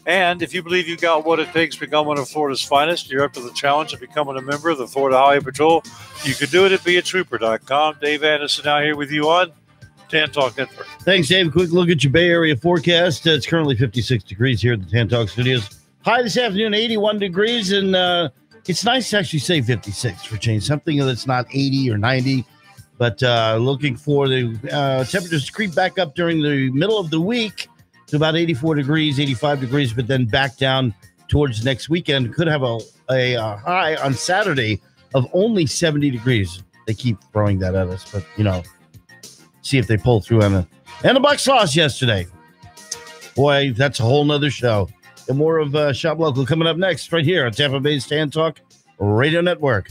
And if you believe you got what it takes to become one of Florida's finest, you're up to the challenge of becoming a member of the Florida Highway Patrol. You can do it at beatrooper.com. Dave Anderson out here with you on Tan Talk Network. Thanks, Dave. Quick look at your Bay Area forecast. It's currently 56 degrees here at the Tan Talk Studios. High this afternoon, 81 degrees, and it's nice to actually say 56 for change, something that's not 80 or 90. But looking for the temperatures to creep back up during the middle of the week to about 84 degrees, 85 degrees, but then back down towards next weekend. Could have a high on Saturday of only 70 degrees. They keep throwing that at us, but, see if they pull through on it. And the Bucks lost yesterday. Boy, that's a whole nother show. And more of Shop Local coming up next right here on Tampa Bay's Tan Talk Radio Network.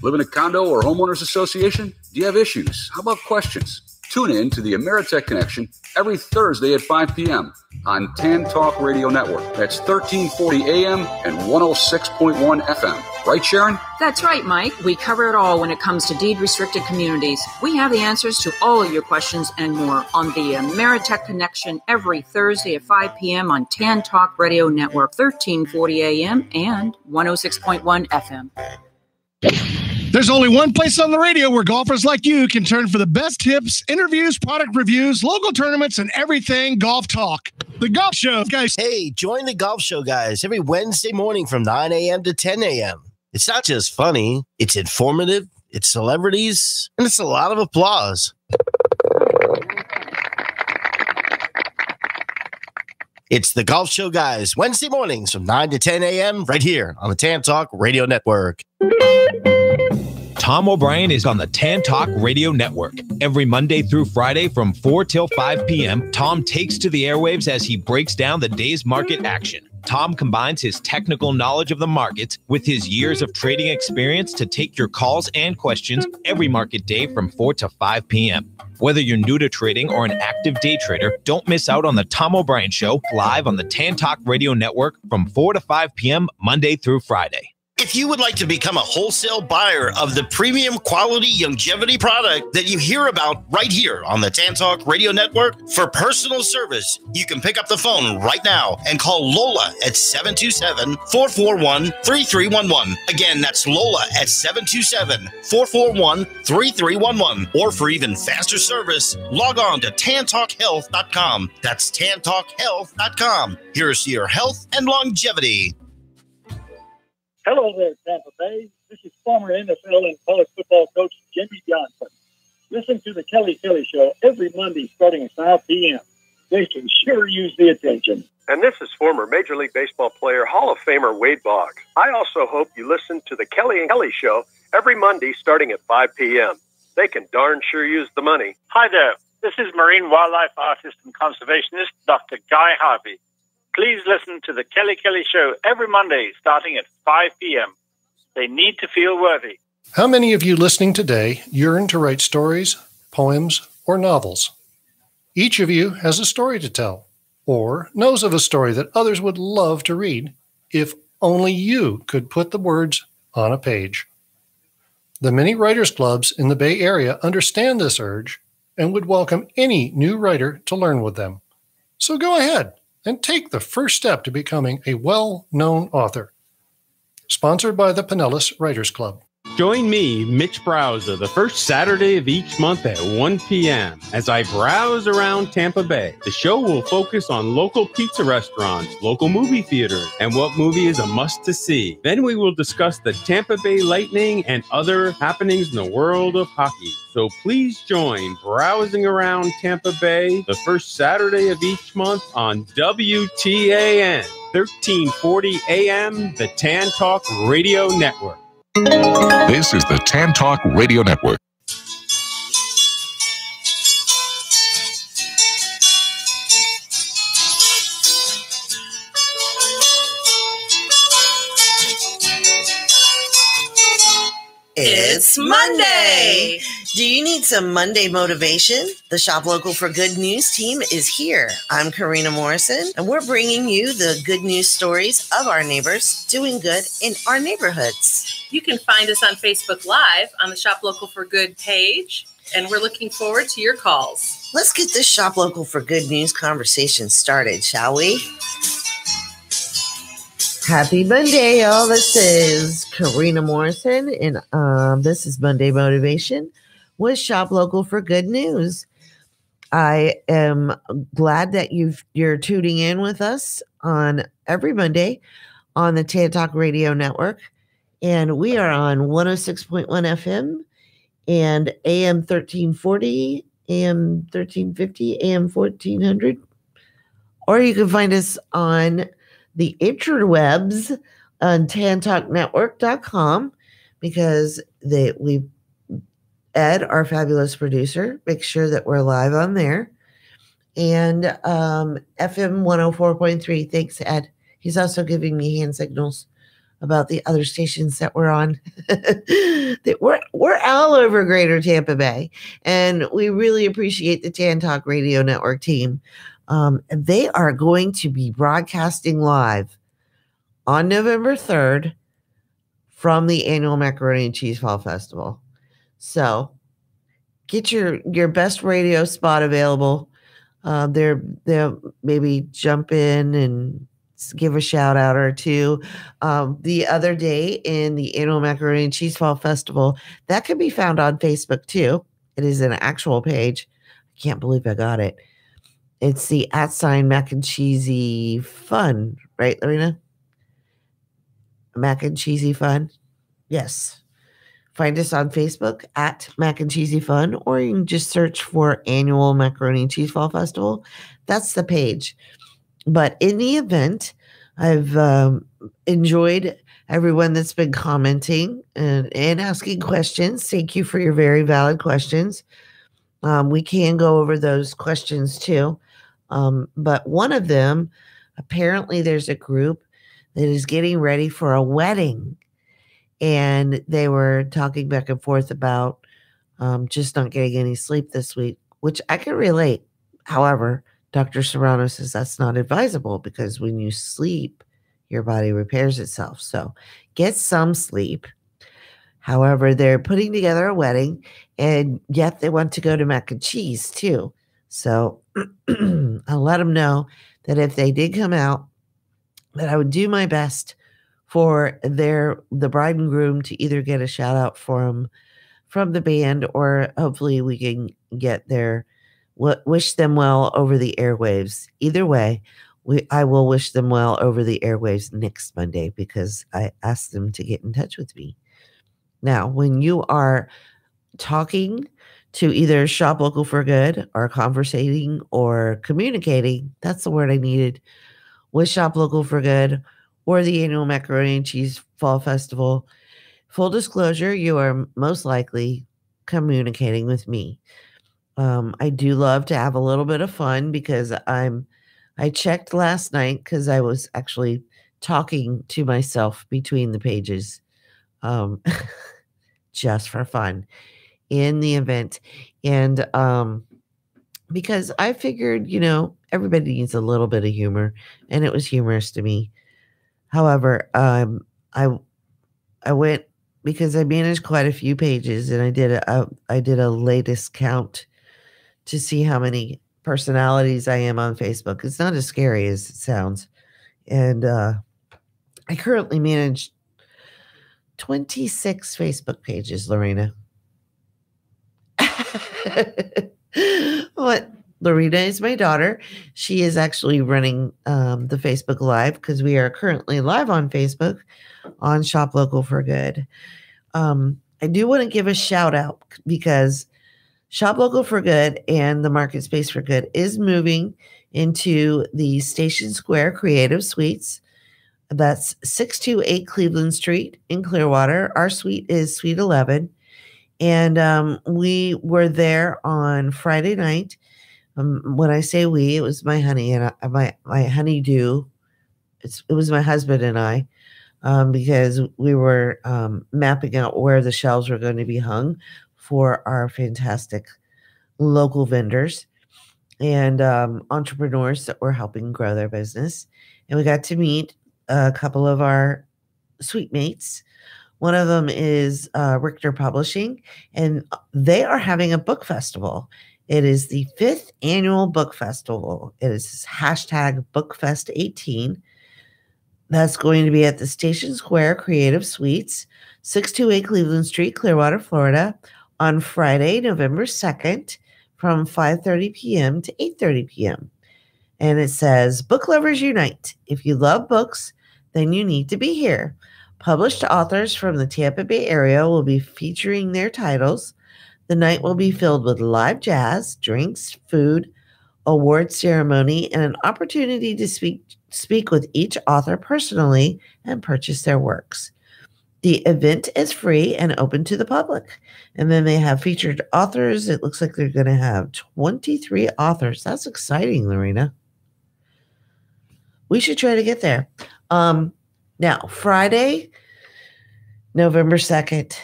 Live in a condo or homeowners association? Do you have issues? How about questions? Tune in to the Ameritech Connection every Thursday at 5 p.m. on Tan Talk Radio Network. That's 1340 AM and 106.1 FM. Right, Sharon? That's right, Mike. We cover it all when it comes to deed-restricted communities. We have the answers to all of your questions and more on the Ameritech Connection every Thursday at 5 p.m. on Tan Talk Radio Network, 1340 AM and 106.1 FM. There's only one place on the radio where golfers like you can turn for the best tips, interviews, product reviews, local tournaments, and everything golf talk. The Golf Show, guys. Hey, join the Golf Show, guys, every Wednesday morning from 9 a.m. to 10 a.m. It's not just funny, it's informative, it's celebrities, and it's a lot of applause. It's the Golf Show, guys, Wednesday mornings from 9 to 10 a.m. right here on the Tan Talk Radio Network. Tom O'Brien is on the Tan Talk Radio Network. Every Monday through Friday from 4 till 5 p.m., Tom takes to the airwaves as he breaks down the day's market action. Tom combines his technical knowledge of the markets with his years of trading experience to take your calls and questions every market day from 4 to 5 p.m. Whether you're new to trading or an active day trader, don't miss out on the Tom O'Brien Show live on the Tan Talk Radio Network from 4 to 5 p.m. Monday through Friday. If you would like to become a wholesale buyer of the premium quality longevity product that you hear about right here on the Tan Talk Radio Network for personal service, you can pick up the phone right now and call Lola at 727-441-3311. Again, that's Lola at 727-441-3311. Or for even faster service, log on to tantalkhealth.com. That's tantalkhealth.com. Here's to your health and longevity. Hello there, Tampa Bay. This is former NFL and college football coach Jimmy Johnson. Listen to the Kelly Show every Monday starting at 5 p.m. They can sure use the attention. And this is former Major League Baseball player, Hall of Famer Wade Boggs. I also hope you listen to the Kelly Show every Monday starting at 5 p.m. They can darn sure use the money. Hi there. This is marine wildlife artist and conservationist Dr. Guy Harvey. Please listen to the Kelly Show every Monday starting at 5 p.m. They need to feel worthy. How many of you listening today yearn to write stories, poems, or novels? Each of you has a story to tell, or knows of a story that others would love to read if only you could put the words on a page. The many writers' clubs in the Bay Area understand this urge and would welcome any new writer to learn with them. So go ahead and take the first step to becoming a well-known author. Sponsored by the Pinellas Writers Club. Join me, Mitch Browser, the first Saturday of each month at 1 p.m. as I browse around Tampa Bay. The show will focus on local pizza restaurants, local movie theaters, and what movie is a must to see. Then we will discuss the Tampa Bay Lightning and other happenings in the world of hockey. So please join Browsing Around Tampa Bay the first Saturday of each month on WTAN, 1340 AM, the Tan Talk Radio Network. This is the Tan Talk Radio Network. It's Monday. Do you need some Monday motivation? The Shop Local for Good News team is here. I'm Karena Morrison, and we're bringing you the good news stories of our neighbors doing good in our neighborhoods. You can find us on Facebook Live on the Shop Local for Good page, and we're looking forward to your calls. Let's get this Shop Local for Good News conversation started, shall we? Happy Monday, y'all. This is Karena Morrison, and this is Monday Motivation with Shop Local for Good News. I am glad that you're tuning in with us on every Monday on the Tan Talk Radio Network, and we are on 106.1 FM and AM 1340, AM 1350, AM 1400, or you can find us on the interwebs on tantalknetwork.com, because Ed, our fabulous producer, makes sure that we're live on there. And FM 104.3. Thanks, Ed. He's also giving me hand signals about the other stations that we're on. We're all over Greater Tampa Bay, and we really appreciate the Tan Talk Radio Network team. They are going to be broadcasting live on November 3rd from the annual Macaroni and Cheese Fall Festival. So get your best radio spot available. They'll maybe jump in and give a shout out or two. The other day in the annual Macaroni and Cheese Fall Festival, that can be found on Facebook too. It is an actual page. I can't believe I got it. It's the @ Mac and Cheesy Fun, right, Lorena? Mac and Cheesy Fun. Yes. Find us on Facebook at Mac and Cheesy Fun, or you can just search for Annual Macaroni and Cheese Fall Festival. That's the page. But in the event, I've enjoyed everyone that's been commenting and asking questions. Thank you for your very valid questions. We can go over those questions too. But one of them, apparently there's a group that is getting ready for a wedding. And they were talking back and forth about just not getting any sleep this week, which I can relate. However, Dr. Serrano says that's not advisable because when you sleep, your body repairs itself. So get some sleep. However, they're putting together a wedding, and yet they want to go to mac and cheese too. So I'll let them know that if they did come out, that I would do my best for the bride and groom to either get a shout out from the band, or hopefully we can get wish them well over the airwaves. Either way, I will wish them well over the airwaves next Monday, because I asked them to get in touch with me. Now, when you are talking to either Shop Local for Good or conversating or communicating, that's the word I needed, with Shop Local for Good or the annual Macaroni and Cheese Fall Festival, full disclosure, you are most likely communicating with me. I do love to have a little bit of fun, because I checked last night, because I was actually talking to myself between the pages just for fun in the event. And because I figured, everybody needs a little bit of humor, and it was humorous to me. However, I went because I managed quite a few pages, and I did a latest count to see how many personalities I am on Facebook. It's not as scary as it sounds. And I currently manage 26 Facebook pages, Lorena. What? Lorena is my daughter. She is actually running the Facebook Live because we are currently live on Facebook on Shop Local for Good. I do want to give a shout out because Shop Local for Good and the MarketSpace for Good is moving into the Station Square Creative Suites. That's 628 Cleveland Street in Clearwater. Our suite is Suite 11. And we were there on Friday night. When I say we, it was my honey and my honeydew. It was my husband and I, because we were mapping out where the shelves were going to be hung for our fantastic local vendors and entrepreneurs that were helping grow their business. And we got to meet a couple of our suite mates. One of them is Richter Publishing, and they are having a book festival. It is the 5th annual book festival. It is #BookFest18. That's going to be at the Station Square Creative Suites, 628 Cleveland Street, Clearwater, Florida, on Friday, November 2nd, from 5:30 p.m. to 8:30 p.m. And it says, "Book lovers unite. If you love books, then you need to be here. Published authors from the Tampa Bay area will be featuring their titles. The night will be filled with live jazz, drinks, food, award ceremony, and an opportunity to speak with each author personally and purchase their works. The event is free and open to the public." And then they have featured authors. It looks like they're going to have 23 authors. That's exciting, Lorena. We should try to get there. Now, Friday, November 2nd,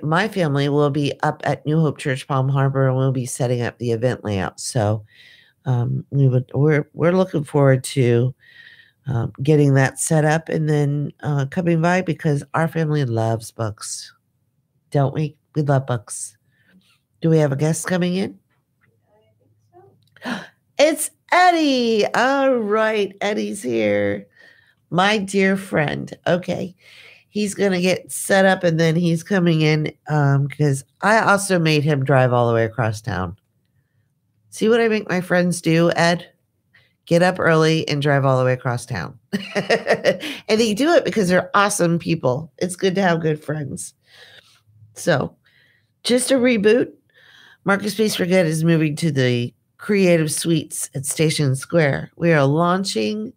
my family will be up at New Hope Church, Palm Harbor, and we'll be setting up the event layout. So we're looking forward to getting that set up and then coming by because our family loves books, don't we? We love books. Do we have a guest coming in? It's Eddie. All right, Eddie's here. My dear friend. Okay. He's going to get set up and then he's coming in because I also made him drive all the way across town. See what I make my friends do, Ed? Get up early and drive all the way across town. And they do it because they're awesome people. It's good to have good friends. So just a reboot. MarketSpace for Good is moving to the Creative Suites at Station Square. We are also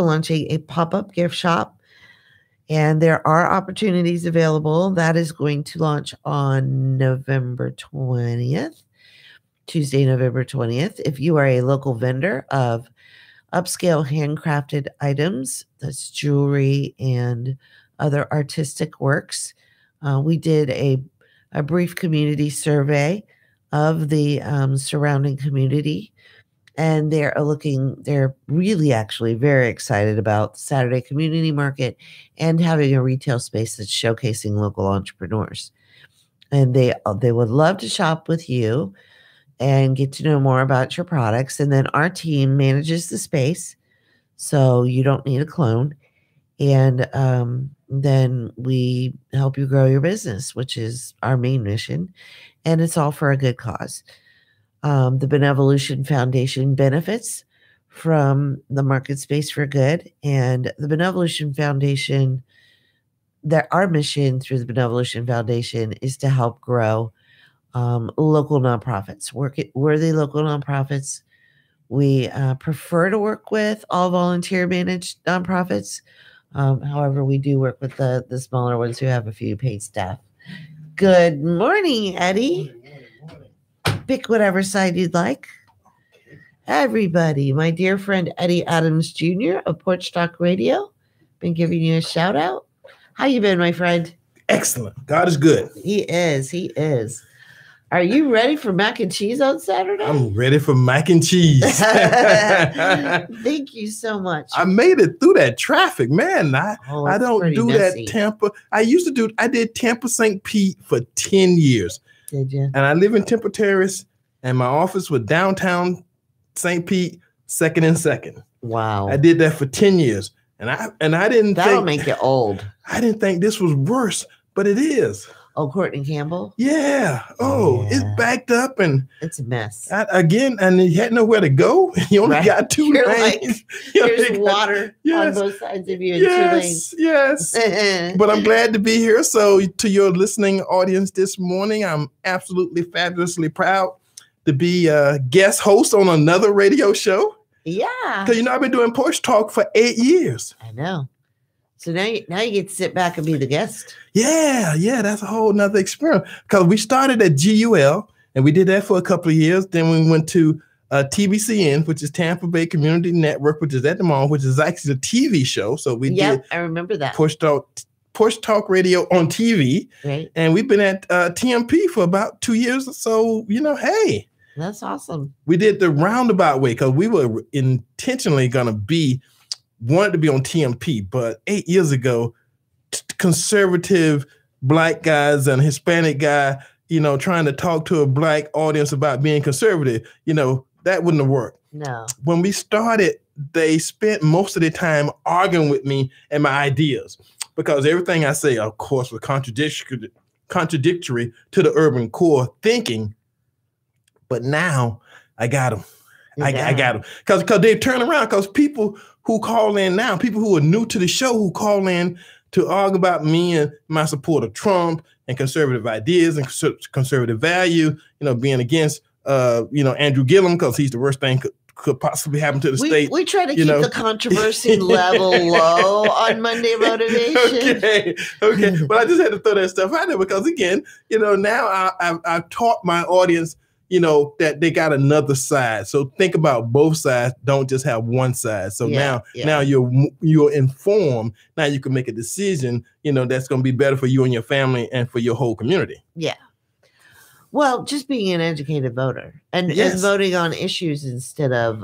launching a pop-up gift shop, and there are opportunities available. That is going to launch on November 20th, Tuesday, November 20th. If you are a local vendor of upscale handcrafted items, that's jewelry and other artistic works, we did a brief community survey of the surrounding community. And they're really actually very excited about Saturday Community Market and having a retail space that's showcasing local entrepreneurs. And they would love to shop with you and get to know more about your products. And then our team manages the space, so you don't need a clone. And then we help you grow your business, which is our main mission. And it's all for a good cause. The Benevolution Foundation benefits from the MarketSpace for Good. And the Benevolution Foundation, our mission through the Benevolution Foundation is to help grow local nonprofits, worthy local nonprofits. We prefer to work with all volunteer managed nonprofits. However, we do work with the smaller ones who have a few paid staff. Good morning, Eddie. Pick whatever side you'd like. Everybody, my dear friend Eddie Adams Jr. of Porch Talk Radio, been giving you a shout out. How you been, my friend? Excellent. God is good. He is. He is. Are you ready for mac and cheese on Saturday? I'm ready for mac and cheese. Thank you so much. I made it through that traffic, man. I don't do messy. that Tampa. I did Tampa St. Pete for 10 years. Did you? And I live in Temple Terrace, and my office was downtown St. Pete, 2nd and 2nd. Wow. I did that for 10 years. And I didn't That'll make you old. I didn't think this was worse, but it is. Oh, Courtney Campbell? Yeah. It's backed up and it's a mess. And you had nowhere to go. You only got 2 lanes. There's water on both sides of you in 2 lanes. Yes. But I'm glad to be here. So to your listening audience this morning, I'm absolutely fabulously proud to be a guest host on another radio show. Yeah. Because I've been doing Porch Talk for 8 years. I know. So now you get to sit back and be the guest. Yeah, that's a whole nother experience. Because we started at GUL, and we did that for a couple of years. Then we went to TBCN, which is Tampa Bay Community Network, which is at the mall, which is actually a TV show. So we did. I remember that. Porch Talk Radio on TV. Right. And we've been at TMP for about 2 years. So, hey. That's awesome. We did the roundabout way because we were intentionally going to wanted to be on TMP, but 8 years ago, conservative Black guys and Hispanic guy, trying to talk to a Black audience about being conservative, that wouldn't have worked. No. When we started, they spent most of their time arguing with me and my ideas because everything I say, of course, was contradictory to the urban core thinking. But now I got them. I got them because they turn around because people who call in now, people who are new to the show who call in to argue about me and my support of Trump and conservative ideas and conservative value, being against, Andrew Gillum because he's the worst thing could possibly happen to the state. We try to keep the controversy level low on Monday Motivation. Okay. But I just had to throw that stuff out there because, again, now I've taught my audience that they got another side. So think about both sides. Don't just have one side. So now you're informed. Now you can make a decision, that's going to be better for you and your family and for your whole community. Yeah. Well, just being an educated voter and voting on issues instead of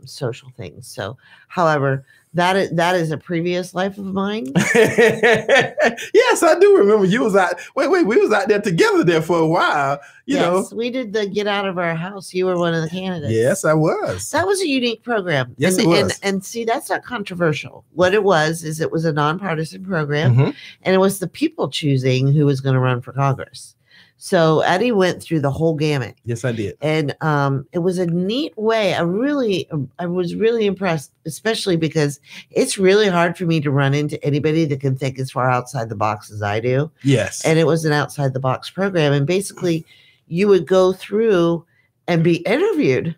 social things. So, however, that is a previous life of mine. Yes, I do remember you was out. Wait, we was out there together there for a while. You know, we did the Get Out of Our House. You were one of the candidates. Yes, I was. That was a unique program. Yes, it was. And see, that's not controversial. What it was is it was a nonpartisan program, and it was the people choosing who was going to run for Congress. So Eddie went through the whole gamut. Yes, I did. And it was a neat way. I was really impressed, especially because it's really hard for me to run into anybody that can think as far outside the box as I do. Yes. And it was an outside the box program. And basically you would go through and be interviewed.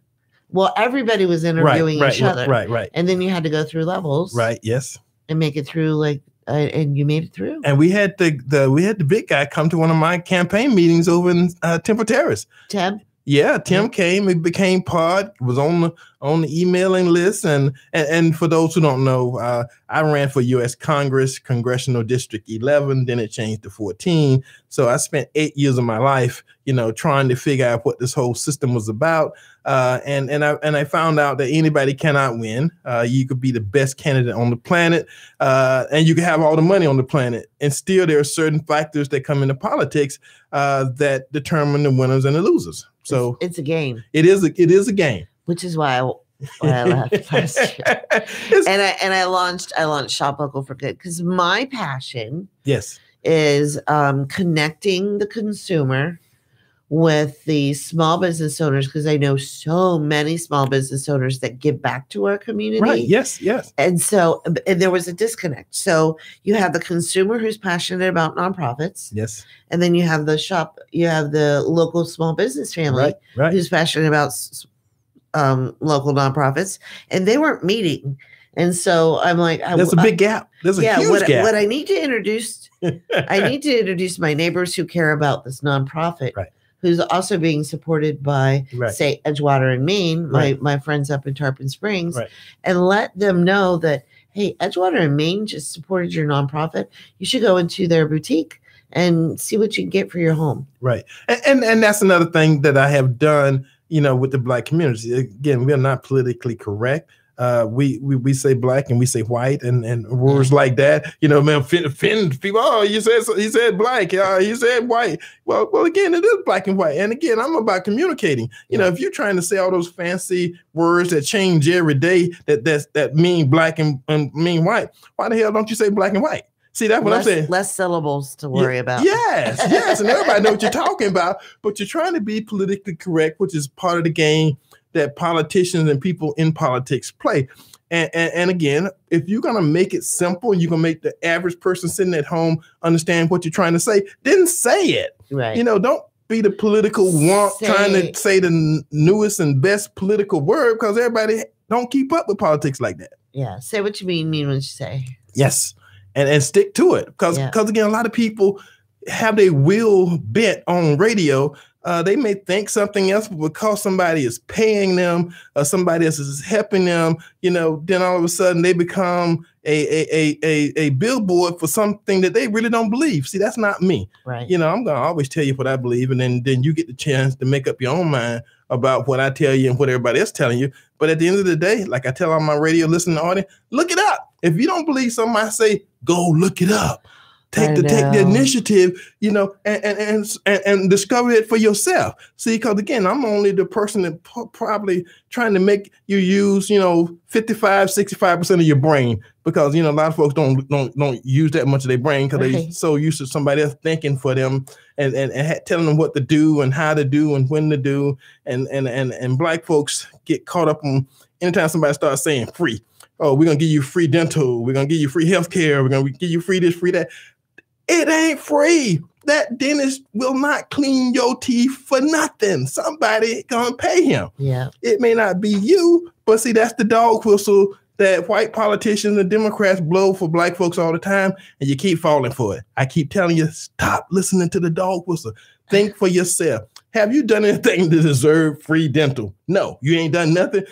Well, everybody was interviewing each other. Right. And then you had to go through levels. Right. Yes. And make it through and you made it through. And we had the big guy come to one of my campaign meetings over in Temple Terrace. Tim? Yeah, Tim came. He became part. Was on the emailing list. And for those who don't know, I ran for U.S. Congress, Congressional District 11. Then it changed to 14. So I spent 8 years of my life, trying to figure out what this whole system was about. And I found out that anybody cannot win. You could be the best candidate on the planet, and you can have all the money on the planet, and still there are certain factors that come into politics that determine the winners and the losers. So it's a game. It is a game. Which is why I left last year. And I launched Shop Local for Good because my passion is connecting the consumer with the small business owners, because I know so many small business owners that give back to our community. Right. Yes. And so, and there was a disconnect. So you have the consumer who's passionate about nonprofits. Yes. And then you have the local small business family who's passionate about local nonprofits, and they weren't meeting. And so I'm like, there's a big gap. There's a huge gap. What I need to introduce, my neighbors who care about this nonprofit, who's also being supported by, say, Edgewater and Maine, my friends up in Tarpon Springs, and let them know that, hey, Edgewater and Maine just supported your nonprofit. You should go into their boutique and see what you can get for your home. Right. And that's another thing that I have done, with the Black community. Again, we are not politically correct. We say black and we say white and words like that, man, offend people. Oh, he said black, he said white. Well, again, it is black and white. And again, I'm about communicating. If you're trying to say all those fancy words that change every day that mean black and mean white, why the hell don't you say black and white? See, that's what I'm saying. Less syllables to worry about. Yes. And everybody knows what you're talking about, but you're trying to be politically correct, which is part of the game that politicians and people in politics play. And again, if you're going to make it simple and you're going to make the average person sitting at home understand what you're trying to say, then say it. Right. Don't be the political wonk trying to say the newest and best political word, because everybody don't keep up with politics like that. Yeah. Say what you mean what you say. Yes. And stick to it. Because again, a lot of people have their will bent on radio. They may think something else, but because somebody is paying them or somebody else is helping them, then all of a sudden they become a billboard for something that they really don't believe. See, that's not me. Right. I'm going to always tell you what I believe, and then you get the chance to make up your own mind about what I tell you and what everybody else telling you. But at the end of the day, like I tell all my radio listening audience, look it up. If you don't believe something I say, go look it up. Take the initiative, and discover it for yourself. See, because again, I'm only the person that probably trying to make you use, 65% of your brain, because a lot of folks don't use that much of their brain because they're so used to somebody else thinking for them and telling them what to do and how to do and when to do, and Black folks get caught up on anytime somebody starts saying free. Oh, we're gonna give you free dental. We're gonna give you free health care. We're gonna give you free this, free that. It ain't free. That dentist will not clean your teeth for nothing. Somebody gonna pay him. Yeah. It may not be you, but see, that's the dog whistle that white politicians and Democrats blow for Black folks all the time, and you keep falling for it. I keep telling you, stop listening to the dog whistle. Think for yourself. Have you done anything to deserve free dental? No, you ain't done nothing.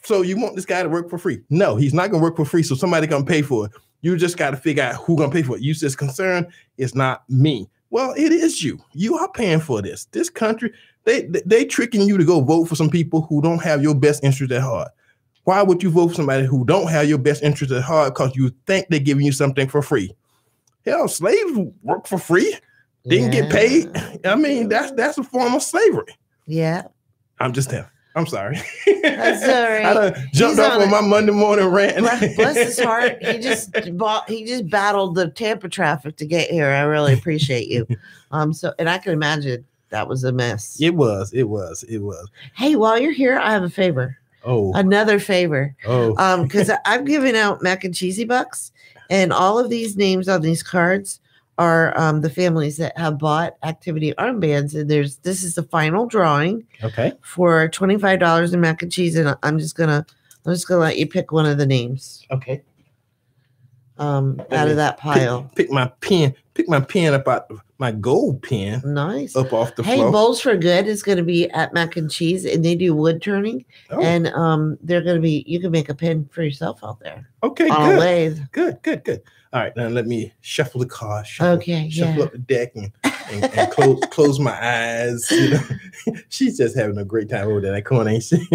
So you want this guy to work for free? No, he's not gonna work for free, so somebody gonna pay for it. You just got to figure out who's going to pay for it. You just concerned it's not me. Well, it is you. You are paying for this. This country, they tricking you to go vote for some people who don't have your best interest at heart. Why would you vote for somebody who don't have your best interest at heart because you think they're giving you something for free? Hell, slaves work for free. Didn't get paid. I mean, that's a form of slavery. Yeah. I'm just telling. I'm sorry. That's all right. I done jumped off on my Monday morning rant. Bless his heart. He just battled the Tampa traffic to get here. I really appreciate you. And I can imagine that was a mess. It was. Hey, while you're here, I have a favor. Oh. Another favor. Oh. Because I'm giving out mac and cheesy bucks, and all of these names on these cards are the families that have bought activity armbands, and this is the final drawing. Okay. For $25 in mac and cheese, and I'm just gonna let you pick one of the names. Okay. Out of that pile. Pick my pen up out my gold pen. Nice. Up off the floor. Hey, Bowls for Good is going to be at Mac and Cheese, and they do wood turning. Oh. And they're going to be. You can make a pen for yourself out there. Okay. On a lathe. Good. All right, now let me shuffle the cards. Shuffle up the deck and close my eyes. She's just having a great time over there in that corner, ain't she?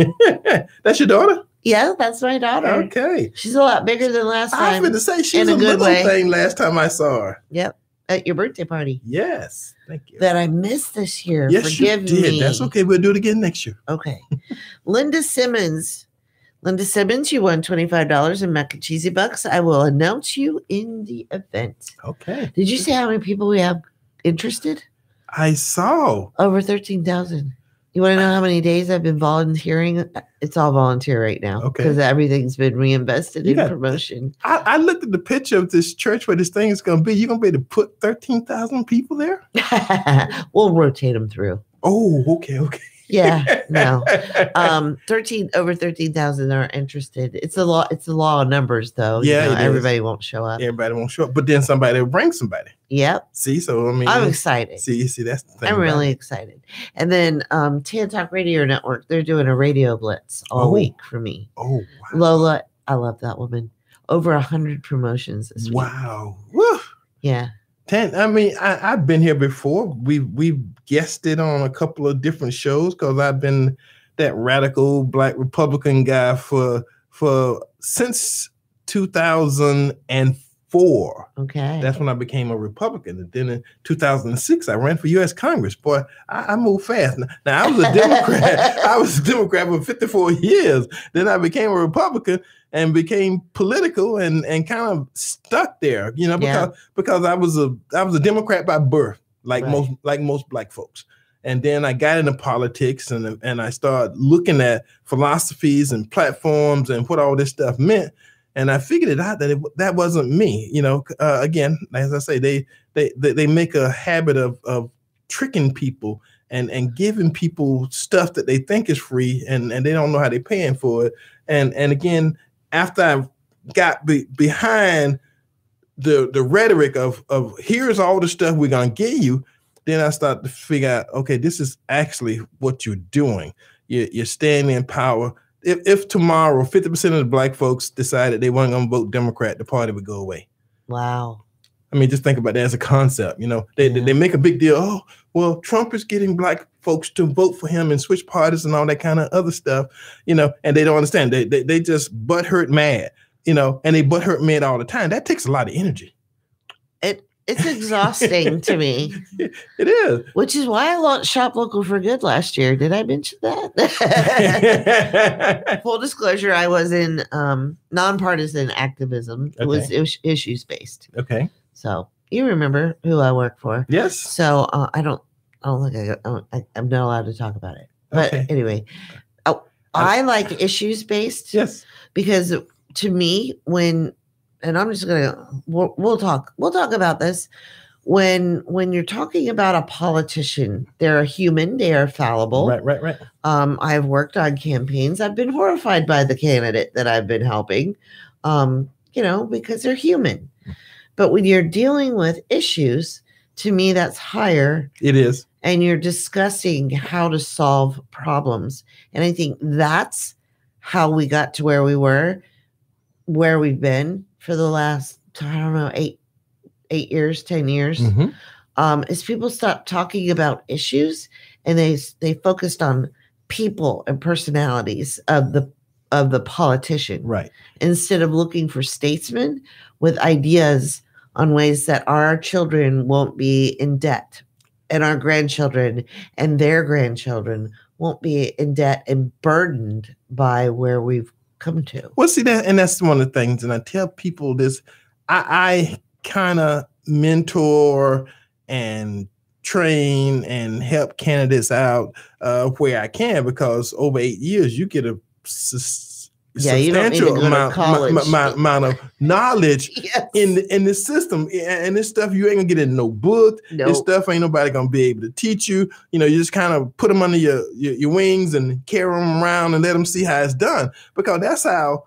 That's your daughter? Yeah, that's my daughter. Okay. She's a lot bigger than last time. I was going to say she's a little thing last time I saw her. Yep. At your birthday party. Yes. Thank you. That I missed this year. Yes, Forgive you did. me. That's okay. We'll do it again next year. Okay. Linda Simmons, you won $25 in mac and cheesy bucks. I will announce you in the event. Okay. Did you see how many people we have interested? I saw. Over 13,000. You want to know how many days I've been volunteering? It's all volunteer right now. Okay. Because everything's been reinvested in promotion. I looked at the picture of this church where this thing is going to be. You're going to be able to put 13,000 people there? We'll rotate them through. Oh, okay. Yeah, no. Over 13,000 are interested. It's a law of numbers, though. Yeah, everybody won't show up. Everybody won't show up, but then somebody will bring somebody. Yep. See, so I mean, I'm excited. See, that's the thing. I'm really excited. And then Tan Talk Radio Network, they're doing a radio blitz all week for me. Oh, wow. Lola, I love that woman. over 100 promotions this week. Wow. Woo. Yeah. I've been here before. We've guested on a couple of different shows because I've been that radical Black Republican guy since 2004. Okay. That's when I became a Republican. And then in 2006, I ran for U.S. Congress. Boy, I moved fast. Now I was a Democrat. I was a Democrat for 54 years. Then I became a Republican and became political and kind of stuck there, because I was a Democrat by birth, like most Black folks. And then I got into politics and I started looking at philosophies and platforms and what all this stuff meant. And I figured it out that wasn't me. Again, as I say, they make a habit of tricking people and giving people stuff that they think is free and they don't know how they're paying for it. And again, after I got behind the rhetoric of here's all the stuff we're gonna give you, then I started to figure out, okay, this is actually what you're doing. You're standing in power. If tomorrow 50% of the Black folks decided they weren't gonna vote Democrat, the party would go away. Wow. I mean, just think about that as a concept. They make a big deal. Oh, well, Trump is getting Black folks to vote for him and switch parties and all that kind of other stuff, and they don't understand. They just butthurt mad, and they butthurt mad all the time. That takes a lot of energy. It's exhausting to me. It is. Which is why I launched Shop Local for Good last year. Did I mention that? Full disclosure, I was in nonpartisan activism. It was issues based. Okay. So you remember who I work for. Yes. So I don't think I'm not allowed to talk about it. But anyway, I like issues based. Yes. Because to me, and I'm just we'll talk about this. When you're talking about a politician, they're a human, they are fallible. Right. I've worked on campaigns. I've been horrified by the candidate that I've been helping, because they're human. But when you're dealing with issues, to me, that's higher. It is. And you're discussing how to solve problems. And I think that's how we got to where we were, where we've been for the last, 8 years, 10 years, is people stopped talking about issues and they focused on people and personalities of the politician, right? Instead of looking for statesmen with ideas on ways that our children won't be in debt, and our grandchildren and their grandchildren won't be in debt and burdened by where we've come to. Well, see that, and that's one of the things. And I tell people this: I kind of mentor and train and help candidates out where I can, because over 8 years you get a substantial amount of knowledge in the system, and this stuff you ain't gonna get in no book. This stuff ain't nobody gonna be able to teach you. You just kind of put them under your wings and carry them around and let them see how it's done, because that's how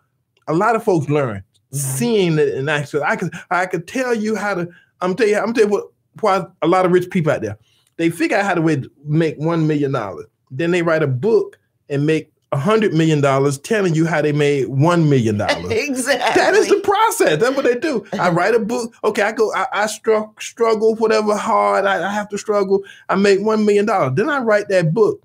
a lot of folks learn, seeing it in action. I could tell you how to. I'm tell you why a lot of rich people out there, they figure out how to make $1 million. Then they write a book and make $100 million, telling you how they made $1 million. Exactly. That is the process. That's what they do. I write a book. Okay, I struggle, whatever hard I have to struggle. I make $1 million. Then I write that book.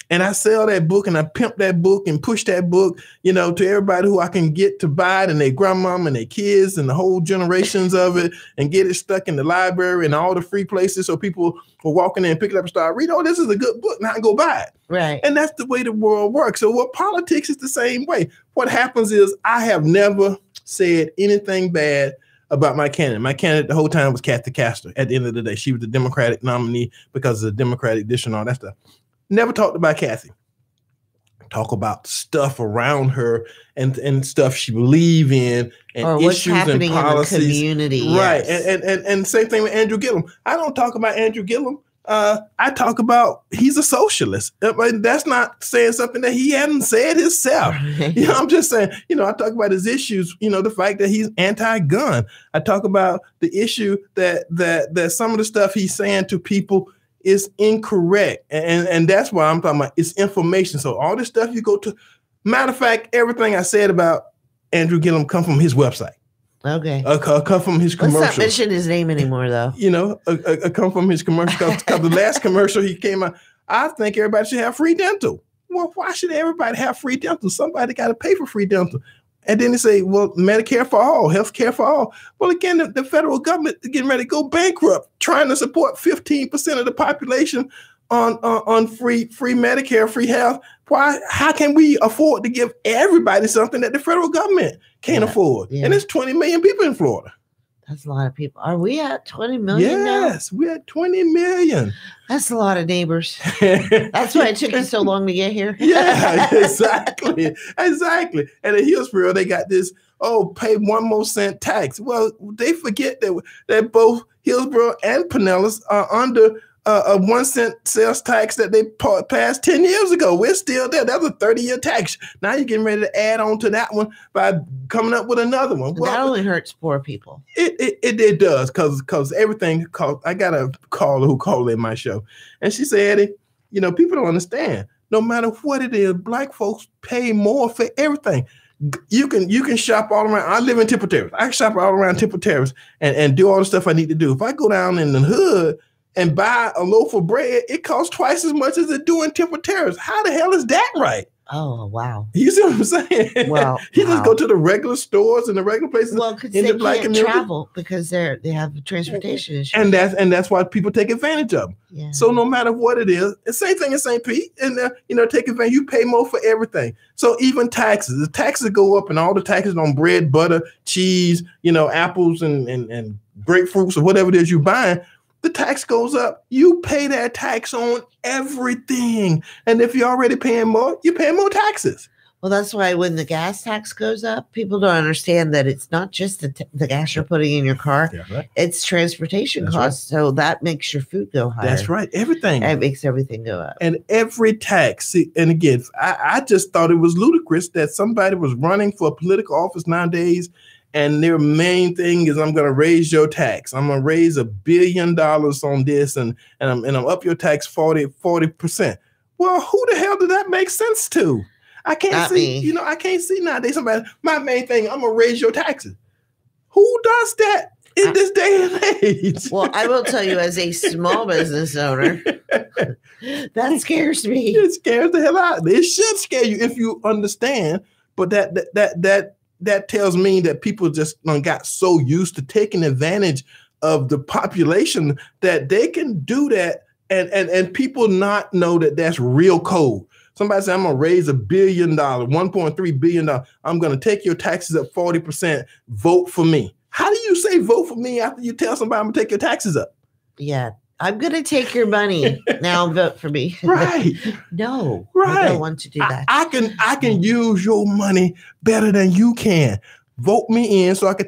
And I sell that book and I pimp that book and push that book, to everybody who I can get to buy it, and their grandmama and their kids and the whole generations of it, and get it stuck in the library and all the free places so people will walk in there and pick it up and start reading. Oh, this is a good book. Now I can go buy it. Right. And that's the way the world works. So what politics is the same way. What happens is I have never said anything bad about my candidate. My candidate the whole time was Kathy Castor. At the end of the day, she was the Democratic nominee because of the Democratic dish and all that stuff. Never talked about Kathy. Talk about stuff around her and stuff she believe in, and or what's issues happening and policies. In the community. Right. Yes. And same thing with Andrew Gillum. I don't talk about Andrew Gillum. I talk about he's a socialist. That's not saying something that he hadn't said himself. Right. I'm just saying, I talk about his issues, the fact that he's anti-gun. I talk about the issue that some of the stuff he's saying to people is incorrect. And that's why I'm talking about it's information. So all this stuff you go to, matter of fact, everything I said about Andrew Gillum come from his website. Okay. Come from his commercial. Let's not mention his name anymore, though. You know, come from his commercial. Because the last commercial he came out, I think everybody should have free dental. Well, why should everybody have free dental? Somebody got to pay for free dental. And then they say, well, Medicare for all, health care for all. Well, again, the federal government is getting ready to go bankrupt, trying to support 15% of the population on free Medicare, free health. Why? How can we afford to give everybody something that the federal government can't afford? Yeah. And there's 20 million people in Florida. That's a lot of people. Are we at 20 million now? Yes, we're at 20 million. That's a lot of neighbors. That's why it took you so long to get here. Yeah, exactly. Exactly. And in Hillsborough, they got this, pay 1 more cent tax. Well, they forget that both Hillsborough and Pinellas are under a 1 cent sales tax that they passed 10 years ago. We're still there. That was a 30-year tax. Now you're getting ready to add on to that one by coming up with another one. Well, that only hurts poor people. It does because everything costs. I got a caller who called in my show, and she said, Eddie, people don't understand. No matter what it is, black folks pay more for everything. You can shop all around. I live in Temple Terrace. I can shop all around Temple Terrace and do all the stuff I need to do. If I go down in the hood and buy a loaf of bread, it costs twice as much as it do in Temple Terrace. How the hell is that right? Oh, wow. You see what I'm saying? Well, you just go to the regular stores and the regular places. Well, because they can't travel because they have transportation issues. And that's why people take advantage of them. Yeah. So no matter what it is, the same thing in St. Pete. And, take advantage. You pay more for everything. So even taxes. The taxes go up and all the taxes on bread, butter, cheese, apples and grapefruits or whatever it is you're buying. The tax goes up. You pay that tax on everything. And if you're already paying more, you pay more taxes. Well, that's why when the gas tax goes up, people don't understand that it's not just the gas you're putting in your car. Yeah, right. It's transportation costs. Right. So that makes your food go higher. That's right. Everything. It makes everything go up. And every tax. And again, I just thought it was ludicrous that somebody was running for a political office nowadays and their main thing is, I'm going to raise your tax. I'm going to raise $1 billion on this, and I'm up your tax 40%. Well, who the hell did that make sense to? I can't Not see. Me. I can't see nowadays somebody. My main thing, I'm going to raise your taxes. Who does that in this day and age? Well, I will tell you, as a small business owner, that scares me. It scares the hell out of me. It should scare you if you understand, but that tells me that people just got so used to taking advantage of the population that they can do that and people not know that that's real code. Somebody say, I'm going to raise $1 billion, $1.3 billion. I'm going to take your taxes up 40%. Vote for me. How do you say vote for me after you tell somebody I'm going to take your taxes up? Yeah. I'm going to take your money. Now vote for me. Right. No. Right. I don't want to do that. I can use your money better than you can. Vote me in so I can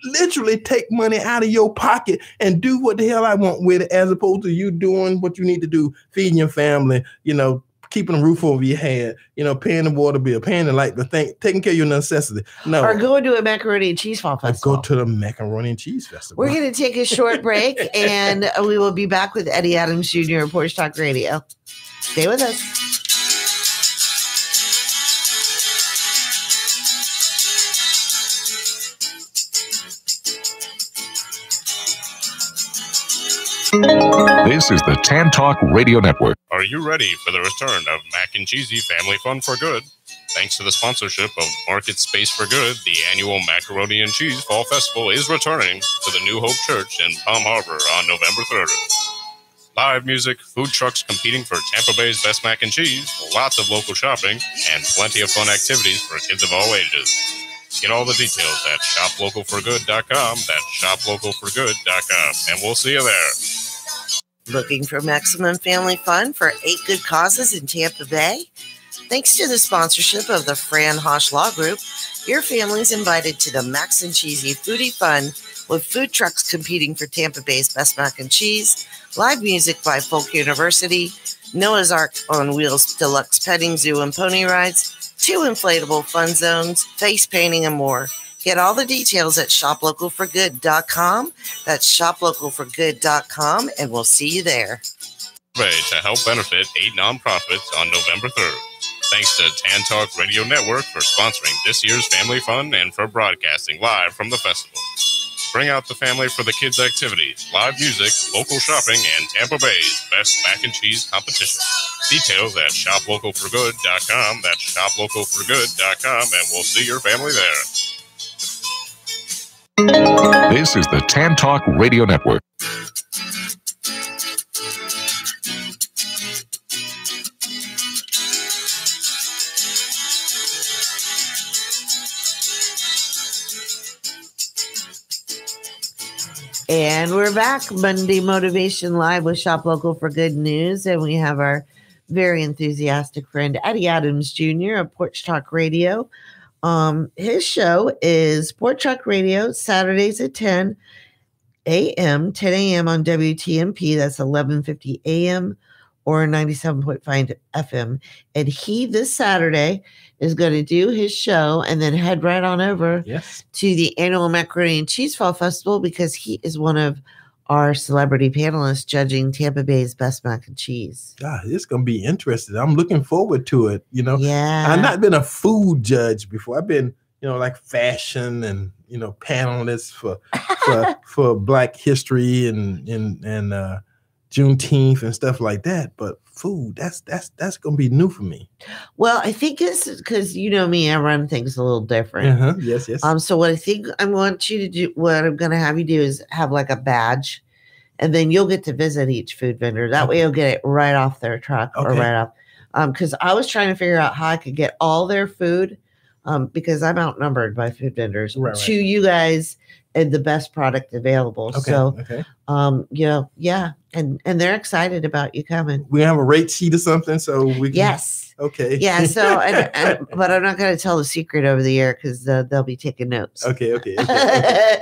literally take money out of your pocket and do what the hell I want with it, as opposed to you doing what you need to do, feeding your family, keeping a roof over your head, paying the water bill, paying the light bill, taking care of your necessity. No. Or going to a macaroni and cheese festival. Go to the macaroni and cheese festival. We're going to take a short break, and we will be back with Eddie Adams Jr. on Porch Talk Radio. Stay with us. This is the Tan Talk Radio Network. Are you ready for the return of Mac and Cheesy Family Fun for Good? Thanks to the sponsorship of MarketSpace for Good, the annual Macaroni and Cheese Fall Festival is returning to the New Hope Church in Palm Harbor on November 3rd. Live music, food trucks competing for Tampa Bay's best mac and cheese, lots of local shopping, and plenty of fun activities for kids of all ages. Get all the details at shoplocalforgood.com. That's shoplocalforgood.com. And we'll see you there. Looking for maximum family fun for 8 good causes in Tampa Bay? Thanks to the sponsorship of the Fran Hosh Law Group, your family's invited to the Max and Cheesy Foodie Fun with food trucks competing for Tampa Bay's best mac and cheese, live music by Folk University, Noah's Ark on Wheels Deluxe Petting Zoo and Pony Rides, 2 inflatable fun zones, face painting, and more. Get all the details at shoplocalforgood.com. That's shoplocalforgood.com, and we'll see you there. To help benefit 8 nonprofits on November 3rd. Thanks to Tan Talk Radio Network for sponsoring this year's Family Fun and for broadcasting live from the festival. Bring out the family for the kids' activities, live music, local shopping, and Tampa Bay's best mac and cheese competition. Details at shoplocalforgood.com. That's shoplocalforgood.com, and we'll see your family there. This is the Tan Talk Radio Network. And we're back, Monday Motivation Live with Shop Local for Good News. And we have our very enthusiastic friend, Eddie Adams Jr. of Porch Talk Radio. His show is Porch Talk Radio, Saturdays at 10 a.m., 10 a.m. on WTMP. That's 1150 a.m. or 97.5 FM. And he, this Saturday, is going to do his show and then head right on over to the annual Macaroni and Cheese Fall Festival, because he is one of our celebrity panelists judging Tampa Bay's best mac and cheese. God, it's going to be interesting. I'm looking forward to it. You know, yeah. I've not been a food judge before. I've been, you know, like fashion and, you know, panelists for Black History and Juneteenth and stuff like that. But food, that's going to be new for me. Well, I think it's because, you know me, I run things a little different. Yes, yes. So what I think I want you to do, what I'm going to have you do is have like a badge, and then you'll get to visit each food vendor. That way you'll get it right off their truck or right off. Because I was trying to figure out how I could get all their food, because I'm outnumbered by food vendors, to you guys and the best product available. So, you know, yeah. And they're excited about you coming. We have a rate sheet or something, so we can. Yes. Okay. Yeah. So, but I'm not going to tell the secret over the air, because they'll be taking notes. Okay.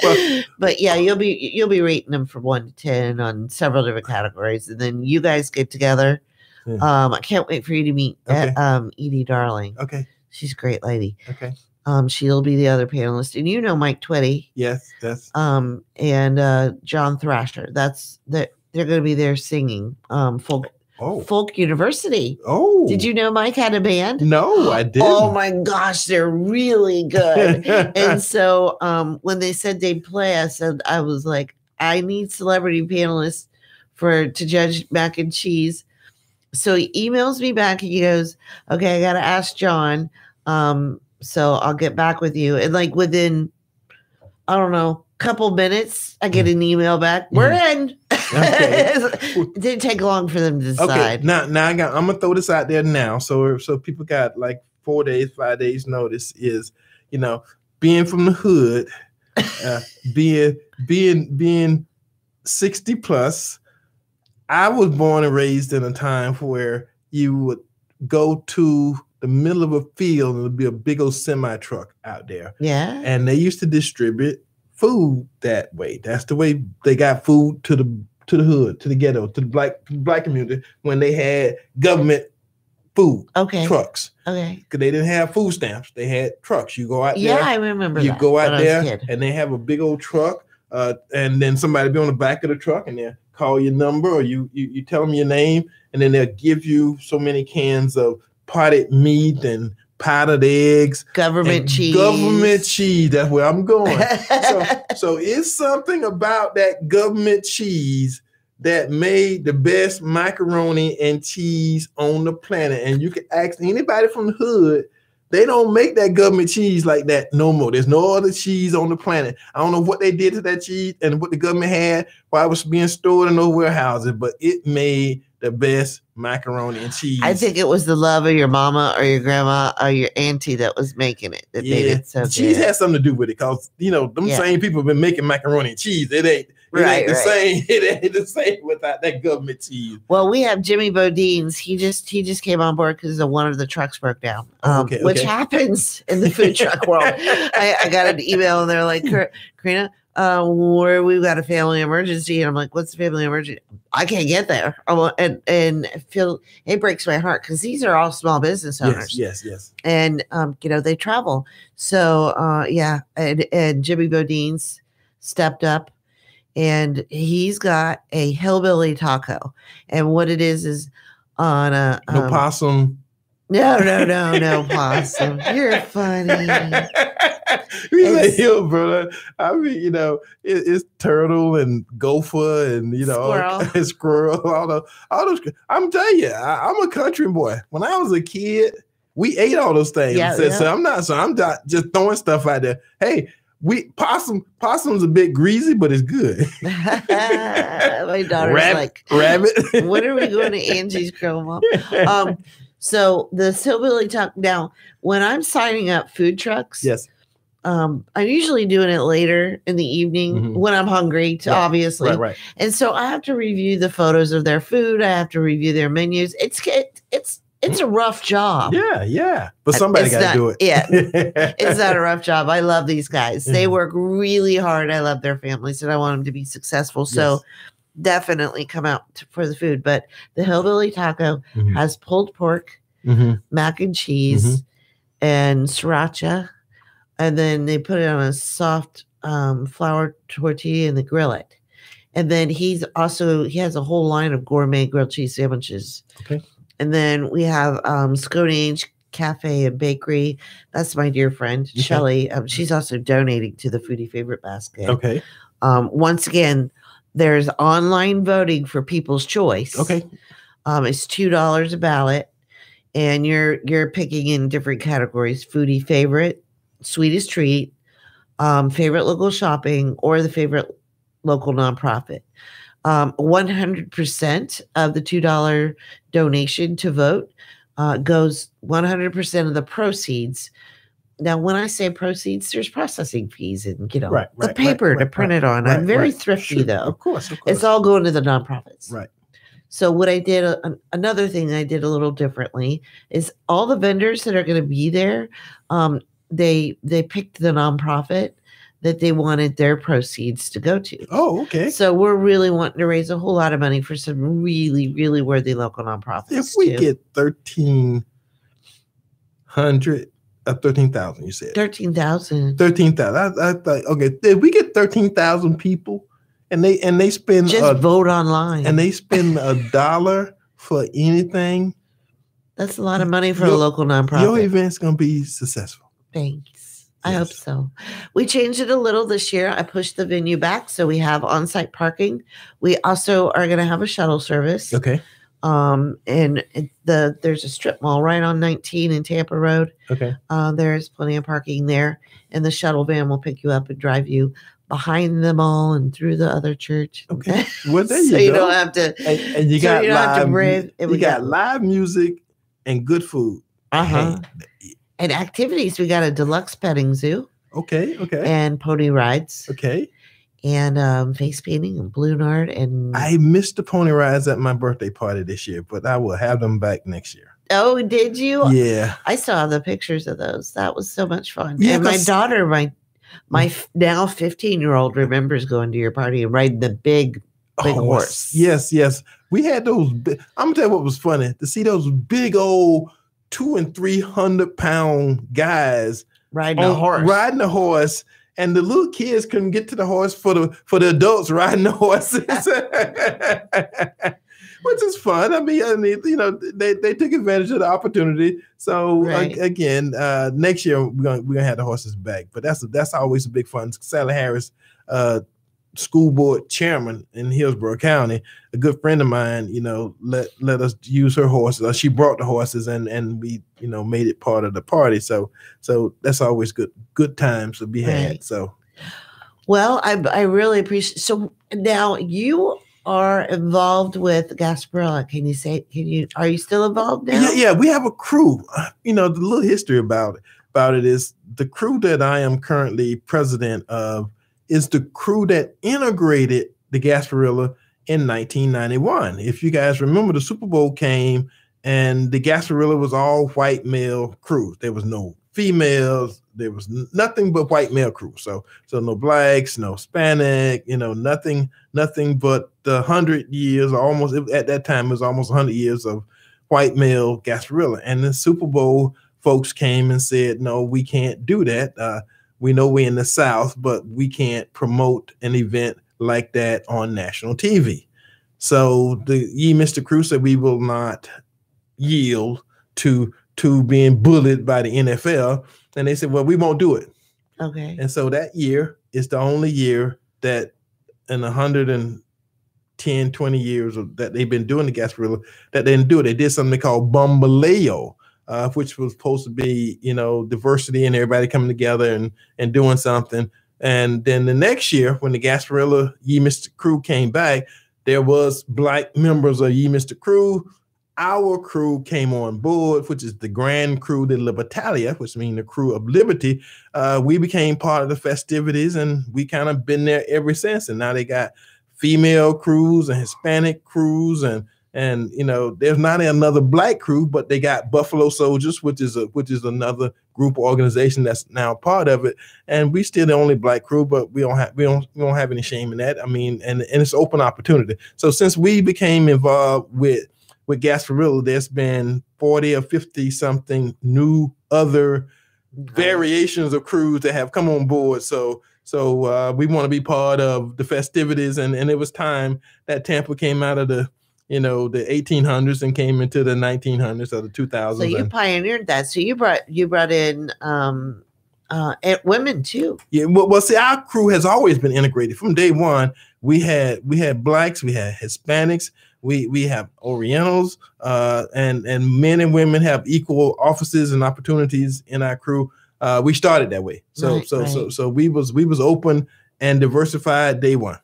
Well, but yeah, you'll be rating them from 1 to 10 on several different categories, and then you guys get together. I can't wait for you to meet Edie Darling. Okay. She's a great lady. Okay. She'll be the other panelist, and you know Mike Twitty. Yes. And John Thrasher. They're going to be there singing Folk University. Oh, did you know Mike had a band? No, I didn't. Oh my gosh, they're really good. And so when they said they'd play, I was like, I need celebrity panelists to judge mac and cheese. So he emails me back and he goes, okay, I got to ask John. So I'll get back with you. And like within, I don't know, couple minutes, I get an email back. We're in. Okay. It didn't take long for them to decide. Okay. Now I'm gonna throw this out there now. So people got like 4 days, 5 days notice. Is, you know, being from the hood, being 60 plus. I was born and raised in a time where you would go to the middle of a field and there'd be a big old semi truck out there. Yeah. And they used to distribute food that way. That's the way they got food to the hood, to the ghetto, to the black community, when they had government food trucks. Okay. Because they didn't have food stamps. They had trucks. You go out there. Yeah, I remember you that. go out there and they have a big old truck, and then somebody be on the back of the truck and they'll call your number, or you tell them your name, and then they'll give you so many cans of potted meat and powdered eggs, government cheese. That's where I'm going. so it's something about that government cheese that made the best macaroni and cheese on the planet. And you can ask anybody from the hood, they don't make that government cheese like that no more. There's no other cheese on the planet. I don't know what they did to that cheese and what the government had while it was being stored in those warehouses, but it made the best macaroni and cheese. I think it was the love of your mama or your grandma or your auntie that was making it. That made it so cheese good. has something to do with it, because, you know, them same people have been making macaroni and cheese. It ain't the same. It ain't the same without that government cheese. Well, we have Jimmy Bodine's. He just came on board because one of the trucks broke down, which happens in the food truck world. I got an email and they're like, Karena, where we've got a family emergency, and I'm like, what's the family emergency? I can't get there. And it breaks my heart, because these are all small business owners. Yes. And you know, they travel. So and Jimmy Bodine's stepped up, and he's got a hillbilly taco. And what it is on a no possum. No, Possum. You're funny. We say hill brother. I mean, it's turtle and gopher and Squirrel. squirrel. All those. I'm telling you, I'm a country boy. When I was a kid, we ate all those things. So I'm not just throwing stuff out there. Hey, possum's a bit greasy, but it's good. My daughter's rabbit. When are we going to Angie's Chroma? So the hillbilly talk. Now, when I'm signing up food trucks, yes, I'm usually doing it later in the evening when I'm hungry, obviously. Right. And so I have to review the photos of their food. I have to review their menus. It's a rough job. Yeah. But somebody got to do it. Yeah. It's not a rough job. I love these guys. They work really hard. I love their families and I want them to be successful. So definitely come out for the food. But the hillbilly taco has pulled pork, mac and cheese, and sriracha. And then they put it on a soft flour tortilla and they grill it. And then he has a whole line of gourmet grilled cheese sandwiches. Okay. And then we have Sconage Cafe and Bakery. That's my dear friend, Shelly. She's also donating to the Foodie Favorite Basket. Okay. Once again, there's online voting for People's Choice. Okay. It's $2 a ballot. And you're picking in different categories: Foodie Favorite, Sweetest Treat, Favorite Local Shopping, or the Favorite Local Nonprofit. 100% of the $2 donation to vote goes 100% of the proceeds. Now, when I say proceeds, there's processing fees and the paper to print it on. I'm very thrifty, though. Of course. It's all going to the nonprofits. Right. So what I did, another thing I did a little differently is all the vendors that are going to be there, they picked the nonprofit that they wanted their proceeds to go to. Oh, okay. So we're really wanting to raise a whole lot of money for some really, really worthy local nonprofits. If we get 13,000, you said 13,000. 13,000. I thought, okay, if we get 13,000 people and they spend vote online and they spend $1 for anything, that's a lot of money for a local nonprofit. Your event's gonna be successful. Thanks. I hope so. We changed it a little this year. I pushed the venue back, so we have on-site parking. We also are going to have a shuttle service. Okay. And there's a strip mall right on 19 in Tampa Road. Okay. There's plenty of parking there, and the shuttle van will pick you up and drive you behind the mall and through the other church. Okay. Well, there you so go. you don't have to. And you got live music and good food. And activities, we got a deluxe petting zoo. Okay. And pony rides. Okay. And face painting and balloon art. And I missed the pony rides at my birthday party this year, but I will have them back next year. Oh, did you? Yeah. I saw the pictures of those. That was so much fun. Yeah, and my daughter, my now 15-year-old remembers going to your party and riding the big horse. Yes. We had those. I'm gonna tell you what was funny to see those big old 200 and 300 pound guys riding a horse, and the little kids couldn't get to the horse for the adults riding the horses, which is fun. I mean, they took advantage of the opportunity. So again, next year we're gonna have the horses back, but that's always a big fun. Sally Harris, school board chairman in Hillsborough County, a good friend of mine, let us use her horses. She brought the horses and we, made it part of the party. So that's always good times to be had. So, well, I really appreciate. So now you are involved with Gasparilla. Are you still involved now? Yeah. We have a crew. The little history about it is the crew that I am currently president of is the crew that integrated the Gasparilla in 1991. If you guys remember, the Super Bowl came and the Gasparilla was all white male crew. There was no females. There was nothing but white male crew. So no blacks, no Hispanic, nothing but the 100 years, almost at that time, it was almost 100 years of white male Gasparilla. And the Super Bowl folks came and said, no, we can't do that. We know we're in the South, but we can't promote an event like that on national TV. So the Mr. Crew said we will not yield to to being bullied by the NFL. And they said, well, we won't do it. Okay. And so that year is the only year that in 110, 20 years that they've been doing the Gasparilla, that they didn't do it. They did something called Bambaleo, which was supposed to be, diversity and everybody coming together and doing something. And then the next year, when the Gasparilla Ye Mr. Crew came back, there was Black members of Ye Mr. Crew. Our crew came on board, which is the Grand Crew de Libertalia, which means the Crew of Liberty. We became part of the festivities, and we kind of been there ever since. And now they got female crews and Hispanic crews, and there's not another Black crew, but they got Buffalo Soldiers, which is another group organization that's now part of it. And we still the only Black crew, but we don't have any shame in that. I mean, and it's open opportunity. So since we became involved with Gasparilla, there's been 40 or 50 something new other variations of crews that have come on board. So we want to be part of the festivities, and it was time that Tampa came out of the 1800s and came into the 1900s or the 2000s. So you pioneered that. So you brought in women too. Yeah. Well, see, our crew has always been integrated from day one. We had Blacks, we had Hispanics, we have Orientals, and men and women have equal offices and opportunities in our crew. We started that way. So we was open and diversified day one.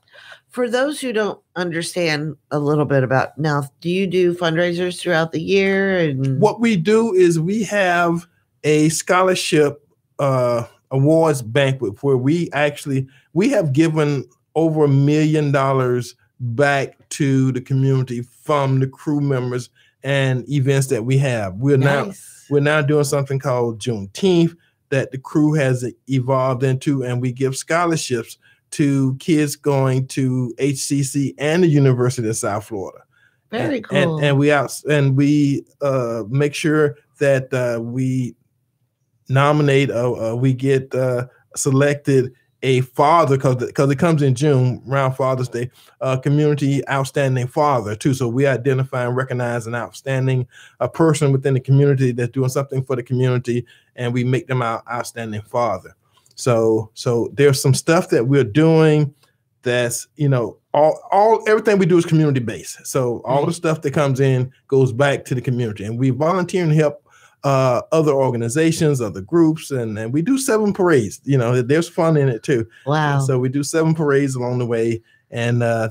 For those who don't understand a little bit about now, do you do fundraisers throughout the year? And what we do is we have a scholarship awards banquet where we have given over $1 million back to the community from the crew members and events that we have. We're now doing something called Juneteenth that the crew has evolved into, and we give scholarships to kids going to HCC and the University of South Florida. Very cool. And we make sure that we nominate we get selected a father, because it comes in June around Father's Day, community outstanding father too. So we identify and recognize an outstanding person within the community that's doing something for the community, and we make them our outstanding father. So there's some stuff that we're doing that's, everything we do is community based. So all the stuff that comes in goes back to the community, and we volunteer and help other organizations, other groups, and we do 7 parades. There's fun in it too. Wow. And so we do 7 parades along the way, and I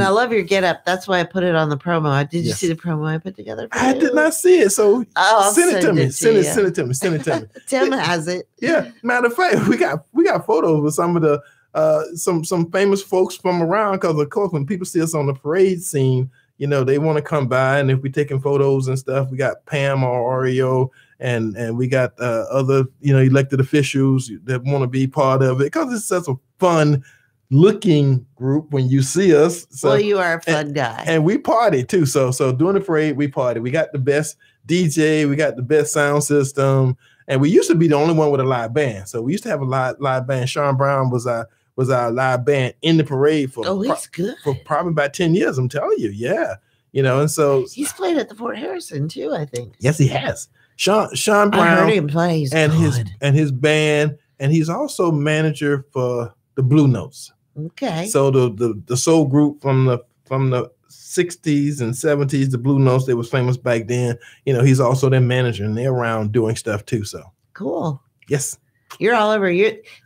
love your get up. That's why I put it on the promo. Did you see the promo I put together? I did not see it. So send it to me. Send it to me. Tim has it. Yeah. Matter of fact, we got photos of some of the some famous folks from around, because of course when people see us on the parade scene, they want to come by, and if we're taking photos and stuff, we got Pam or Oreo, and we got other elected officials that want to be part of it, because it's such a fun looking group when you see us. So, well, you are a fun guy, and we party too. So during the parade, we party. We got the best DJ, we got the best sound system, and we used to be the only one with a live band. So we used to have a live band. Sean Brown was our live band in the parade for probably about 10 years. I'm telling you, yeah. And so he's played at the Fort Harrison too, I think. Yes, he has. Sean Brown. I heard him play. He's and good. his band, and he's also manager for the Blue Notes. Okay. So the soul group from the 60s and 70s, the Blue Notes, they was famous back then. He's also their manager, and they're around doing stuff too. So cool. Yes. You're all over.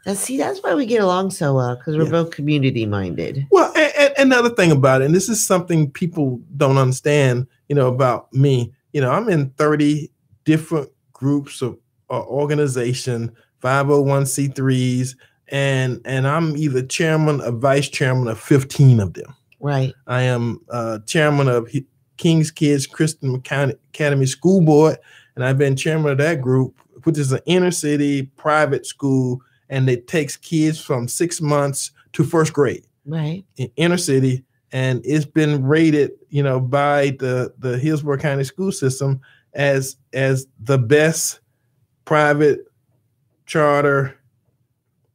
That's why we get along so well, because we're both community minded. Well, and another thing about it, and this is something people don't understand, about me. I'm in 30 different groups of organization, 501c3s, and I'm either chairman or vice chairman of 15 of them. Right. I am chairman of King's Kids Christian Academy School Board, and I've been chairman of that group, which is an inner city private school, and it takes kids from 6 months to first grade. Right. In inner city, and it's been rated, by the Hillsborough County school system as the best private charter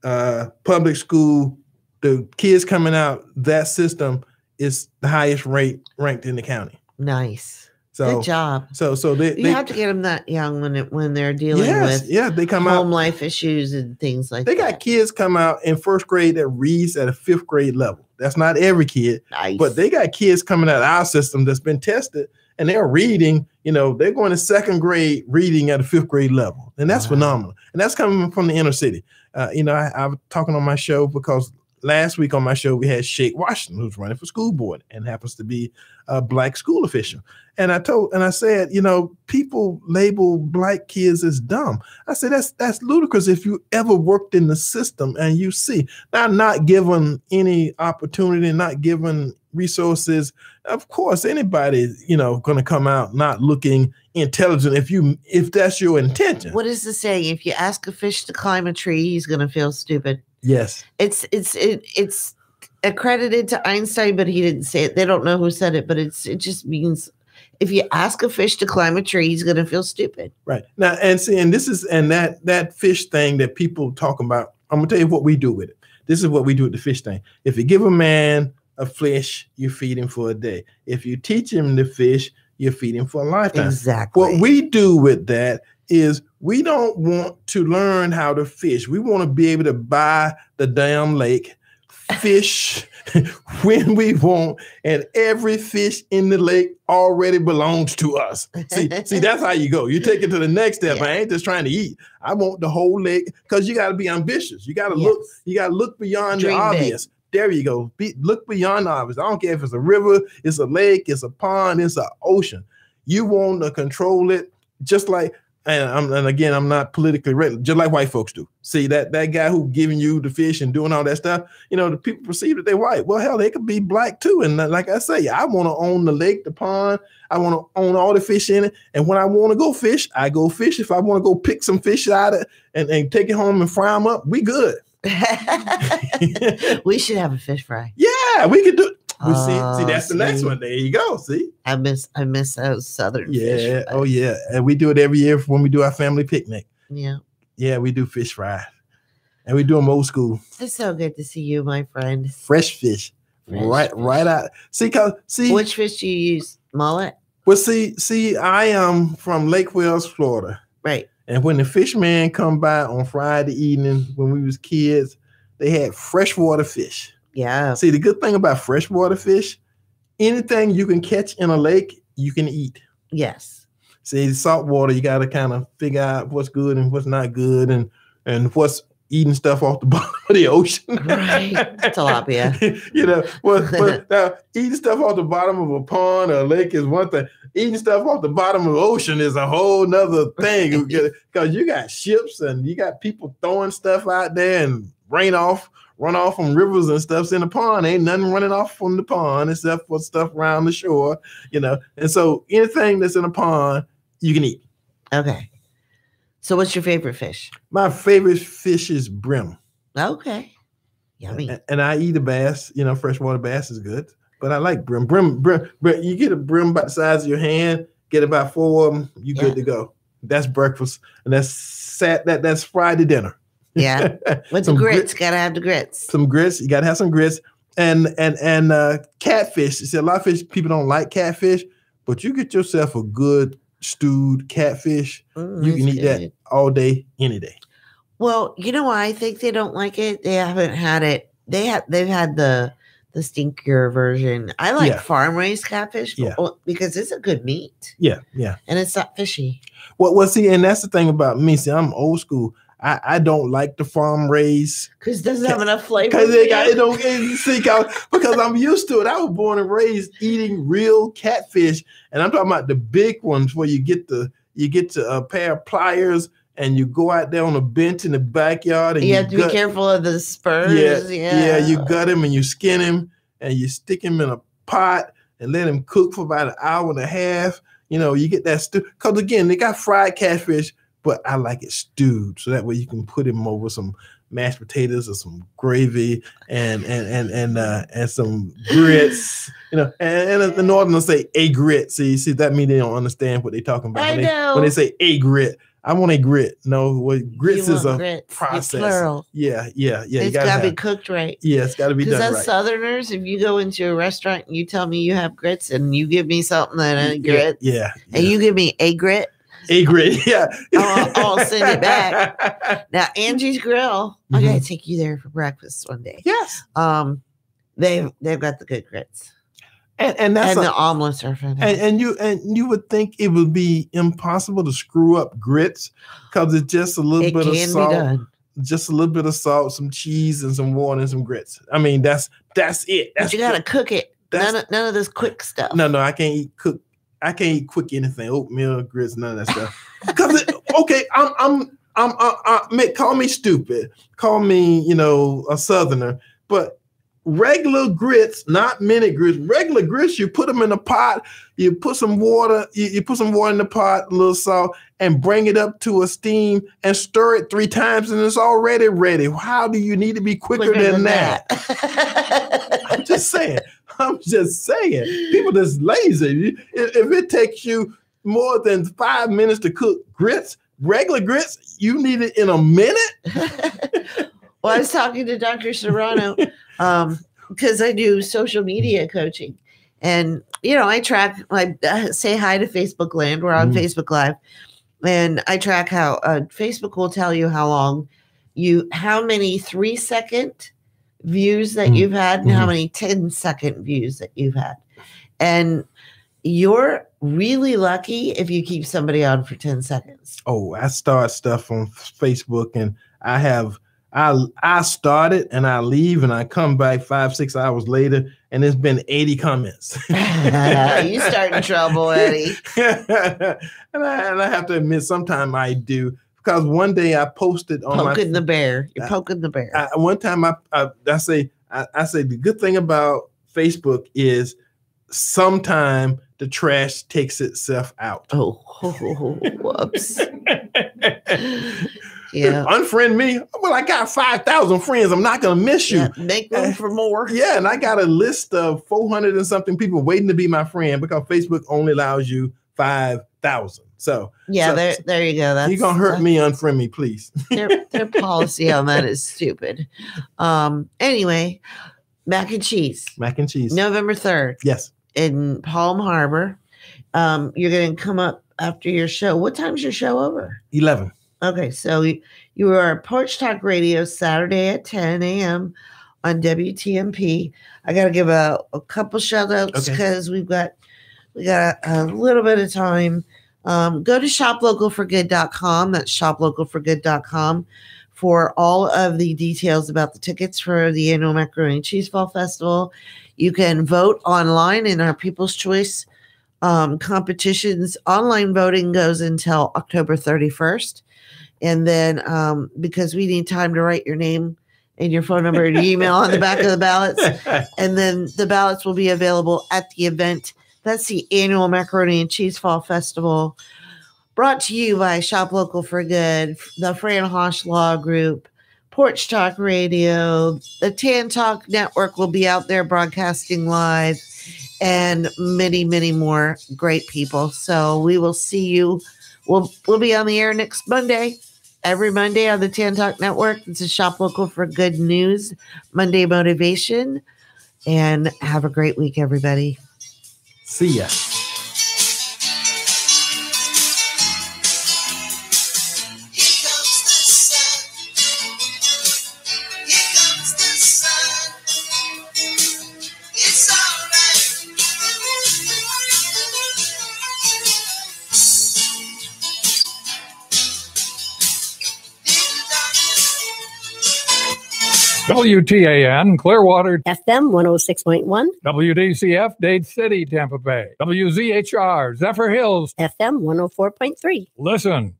public school. The kids coming out that system is the highest ranked in the county. Nice. Good job. So you have to get them that young when they're dealing with they come home out life issues and things like they that. got kids come out in first grade that reads at a fifth grade level. That's not every kid, but they got kids coming out of our system that's been tested and they're reading. They're going to second grade reading at a fifth grade level, and that's phenomenal. And that's coming from the inner city. I was talking on my show because last week on my show we had Shake Washington, who's running for school board and happens to be a Black school official. And I said, people label Black kids as dumb. I said, that's ludicrous if you ever worked in the system and you see. Now, not given any opportunity, not given resources, of course, anybody, going to come out not looking intelligent if that's your intention. What is the saying? If you ask a fish to climb a tree, he's going to feel stupid. Yes. It's accredited to Einstein, but he didn't say it. They don't know who said it, but it just means if you ask a fish to climb a tree, he's going to feel stupid. Right. Now, and that fish thing that people talk about, I'm going to tell you what we do with it. This is what we do with the fish thing. If you give a man a fish, you feed him for a day. If you teach him to fish, you feed him for a lifetime. Exactly. What we do with that is we don't want to learn how to fish. We want to be able to buy the damn lake, fish when we want, and every fish in the lake already belongs to us. See, that's how you go. You take it to the next step. I ain't just trying to eat. I want the whole lake, because you got to be ambitious. You got to look. You got to look beyond the obvious. There you go. Look beyond the obvious. I don't care if it's a river, it's a lake, it's a pond, it's an ocean. You want to control it, just like. And again, I'm not politically ready, just like white folks do. See, that guy who giving you the fish and doing all that stuff, the people perceive that they're white. Well, hell, they could be Black too. And like I say, I want to own the lake, the pond. I want to own all the fish in it. And when I want to go fish, I go fish. If I want to go pick some fish out of and take it home and fry them up, we good. We should have a fish fry. Yeah, we could do it. See, that's the next one. There you go. See, I miss those southern fish. Yeah. Oh yeah. And we do it every year when we do our family picnic. Yeah. Yeah, we do fish fry. And we do them old school. It's so good to see you, my friend. Fresh fish. Right out. See, which fish do you use? Mullet? Well, see, I am from Lake Wales, Florida. Right. And when the fishermen come by on Friday evening when we was kids, they had freshwater fish. Yeah. See, the good thing about freshwater fish, anything you can catch in a lake, you can eat. Yes. See, salt water, you got to kind of figure out what's good and what's not good and what's eating stuff off the bottom of the ocean. Right. Tilapia. Eating stuff off the bottom of a pond or a lake is one thing. Eating stuff off the bottom of the ocean is a whole nother thing. Because you got ships and you got people throwing stuff out there and run off from rivers and stuff's in the pond. Ain't nothing running off from the pond except for stuff around the shore, And so anything that's in a pond, you can eat. Okay. So what's your favorite fish? My favorite fish is brim. Okay. Yummy. And I eat a bass. Freshwater bass is good. But I like brim. Brim. You get a brim about the size of your hand, get about 4 of them, you good to go. That's breakfast. And that's Friday dinner. Yeah. With the grits, gotta have the grits. Some grits, you gotta have some grits. And catfish. You see, a lot of fish, people don't like catfish, but you get yourself a good stewed catfish. You can eat that all day, any day. Well, I think they don't like it. They haven't had it. They've had the stinkier version. I like farm raised catfish because it's a good meat. Yeah. And it's not fishy. Well, see, and that's the thing about me. See, I'm old school. I don't like the farm raised because it doesn't have enough flavor. Because I'm used to it. I was born and raised eating real catfish, and I'm talking about the big ones where you get a pair of pliers and you go out there on a bench in the backyard and you have to be careful of the spurs. Yeah, you gut him and you skin him and you stick him in a pot and let him cook for about an hour and a half. You get that stew. Because again, they got fried catfish, but I like it stewed, so that way you can put him over some mashed potatoes or some gravy and some grits. And the Northerners say a grit. See that means they don't understand what they're talking about. When they say a grit, I want a grit. No, what grits is a grits. process. It's plural. Yeah. It's got to be cooked right. Yeah, it's got to be done Because right. as Southerners, if you go into a restaurant and you tell me you have grits and you give me something that ain't grits, and you give me a grit, yeah, I'll send it back. Now, Angie's Grill, I gotta take you there for breakfast one day. Yes. They've got the good grits. And that's the omelets are fantastic. And you would think it would be impossible to screw up grits because it's just a little bit of salt, just a little bit of salt, some cheese, and some water and some grits. I mean, that's it. But you gotta cook it. None of this quick stuff. No, I can't eat cook. I can't eat quick anything. Oatmeal, grits, none of that stuff. Because call me stupid, call me a Southerner, but regular grits, not mini grits. Regular grits, you put them in a pot, you put some water, you put some water in the pot, a little salt, and bring it up to a steam and stir it 3 times, and it's already ready. How do you need to be quicker than that? I'm just saying. People just lazy. If it takes you more than 5 minutes to cook grits, regular grits, you need it in a minute. Well, I was talking to Dr. Serrano because I do social media coaching. And, I track, I say hi to Facebook land. We're on Facebook Live. And I track how Facebook will tell you how many 3-second views that you've had and how many 10-second views that you've had. And you're really lucky if you keep somebody on for 10 seconds. Oh, I start stuff on Facebook and I start it and I leave and I come back 5-6 hours later and there's been 80 comments. You start in trouble, Eddie. and I have to admit, sometimes I do, because one day I posted on poking the bear. You're poking the bear. One time I say the good thing about Facebook is sometime the trash takes itself out. Oh, whoops. Yeah. Unfriend me. Well, I got 5,000 friends. I'm not going to miss you. Yeah, make room for more. Yeah, and I got a list of 400 and something people waiting to be my friend because Facebook only allows you 5,000. So there you go. You're going to hurt me, unfriend me, please. Their policy on that is stupid. Anyway, mac and cheese. Mac and cheese. November 3rd. Yes. In Palm Harbor. You're going to come up after your show. What time's your show over? 11. Okay, so you are Porch Talk Radio Saturday at 10 a.m. on WTMP. I got to give a couple shout outs because we got a little bit of time. Go to shoplocalforgood.com. That's shoplocalforgood.com for all of the details about the tickets for the annual Macaroni and Cheese Fall Festival. You can vote online in our People's Choice competitions. Online voting goes until October 31st. And then because we need time to write your name and your phone number and your email on the back of the ballots. And then the ballots will be available at the event. That's the annual Macaroni and Cheese Fall Festival, brought to you by Shop Local for Good, the Fran Hosh Law Group, Porch Talk Radio, the Tan Talk Network will be out there broadcasting live, and many, many more great people. So we will see you. We'll be on the air next Monday. Every Monday on the Tan Talk Network. This is Shop Local for Good News, Monday Motivation. And have a great week, everybody. See ya. WTAN, Clearwater, FM 106.1, WDCF, Dade City, Tampa Bay, WZHR, Zephyr Hills, FM 104.3. Listen.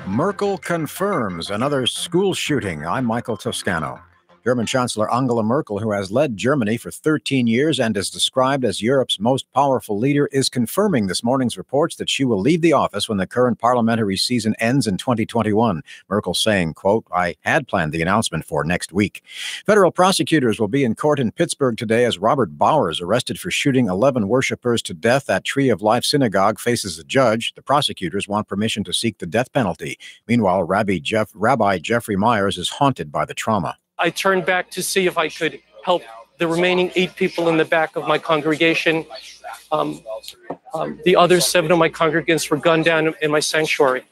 Merkel confirms another school shooting. I'm Michael Toscano. German Chancellor Angela Merkel, who has led Germany for 13 years and is described as Europe's most powerful leader, is confirming this morning's reports that she will leave the office when the current parliamentary season ends in 2021. Merkel saying, quote, "I had planned the announcement for next week." Federal prosecutors will be in court in Pittsburgh today as Robert Bowers, arrested for shooting 11 worshipers to death at Tree of Life Synagogue, faces a judge. The prosecutors want permission to seek the death penalty. Meanwhile, Rabbi Jeffrey Myers is haunted by the trauma. I turned back to see if I could help the remaining 8 people in the back of my congregation. The other 7 of my congregants were gunned down in my sanctuary.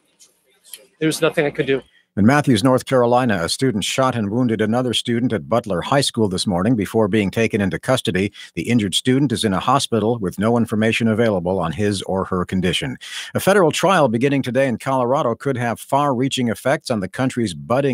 There was nothing I could do. In Matthews, North Carolina, a student shot and wounded another student at Butler High School this morning before being taken into custody. The injured student is in a hospital with no information available on his or her condition. A federal trial beginning today in Colorado could have far-reaching effects on the country's budding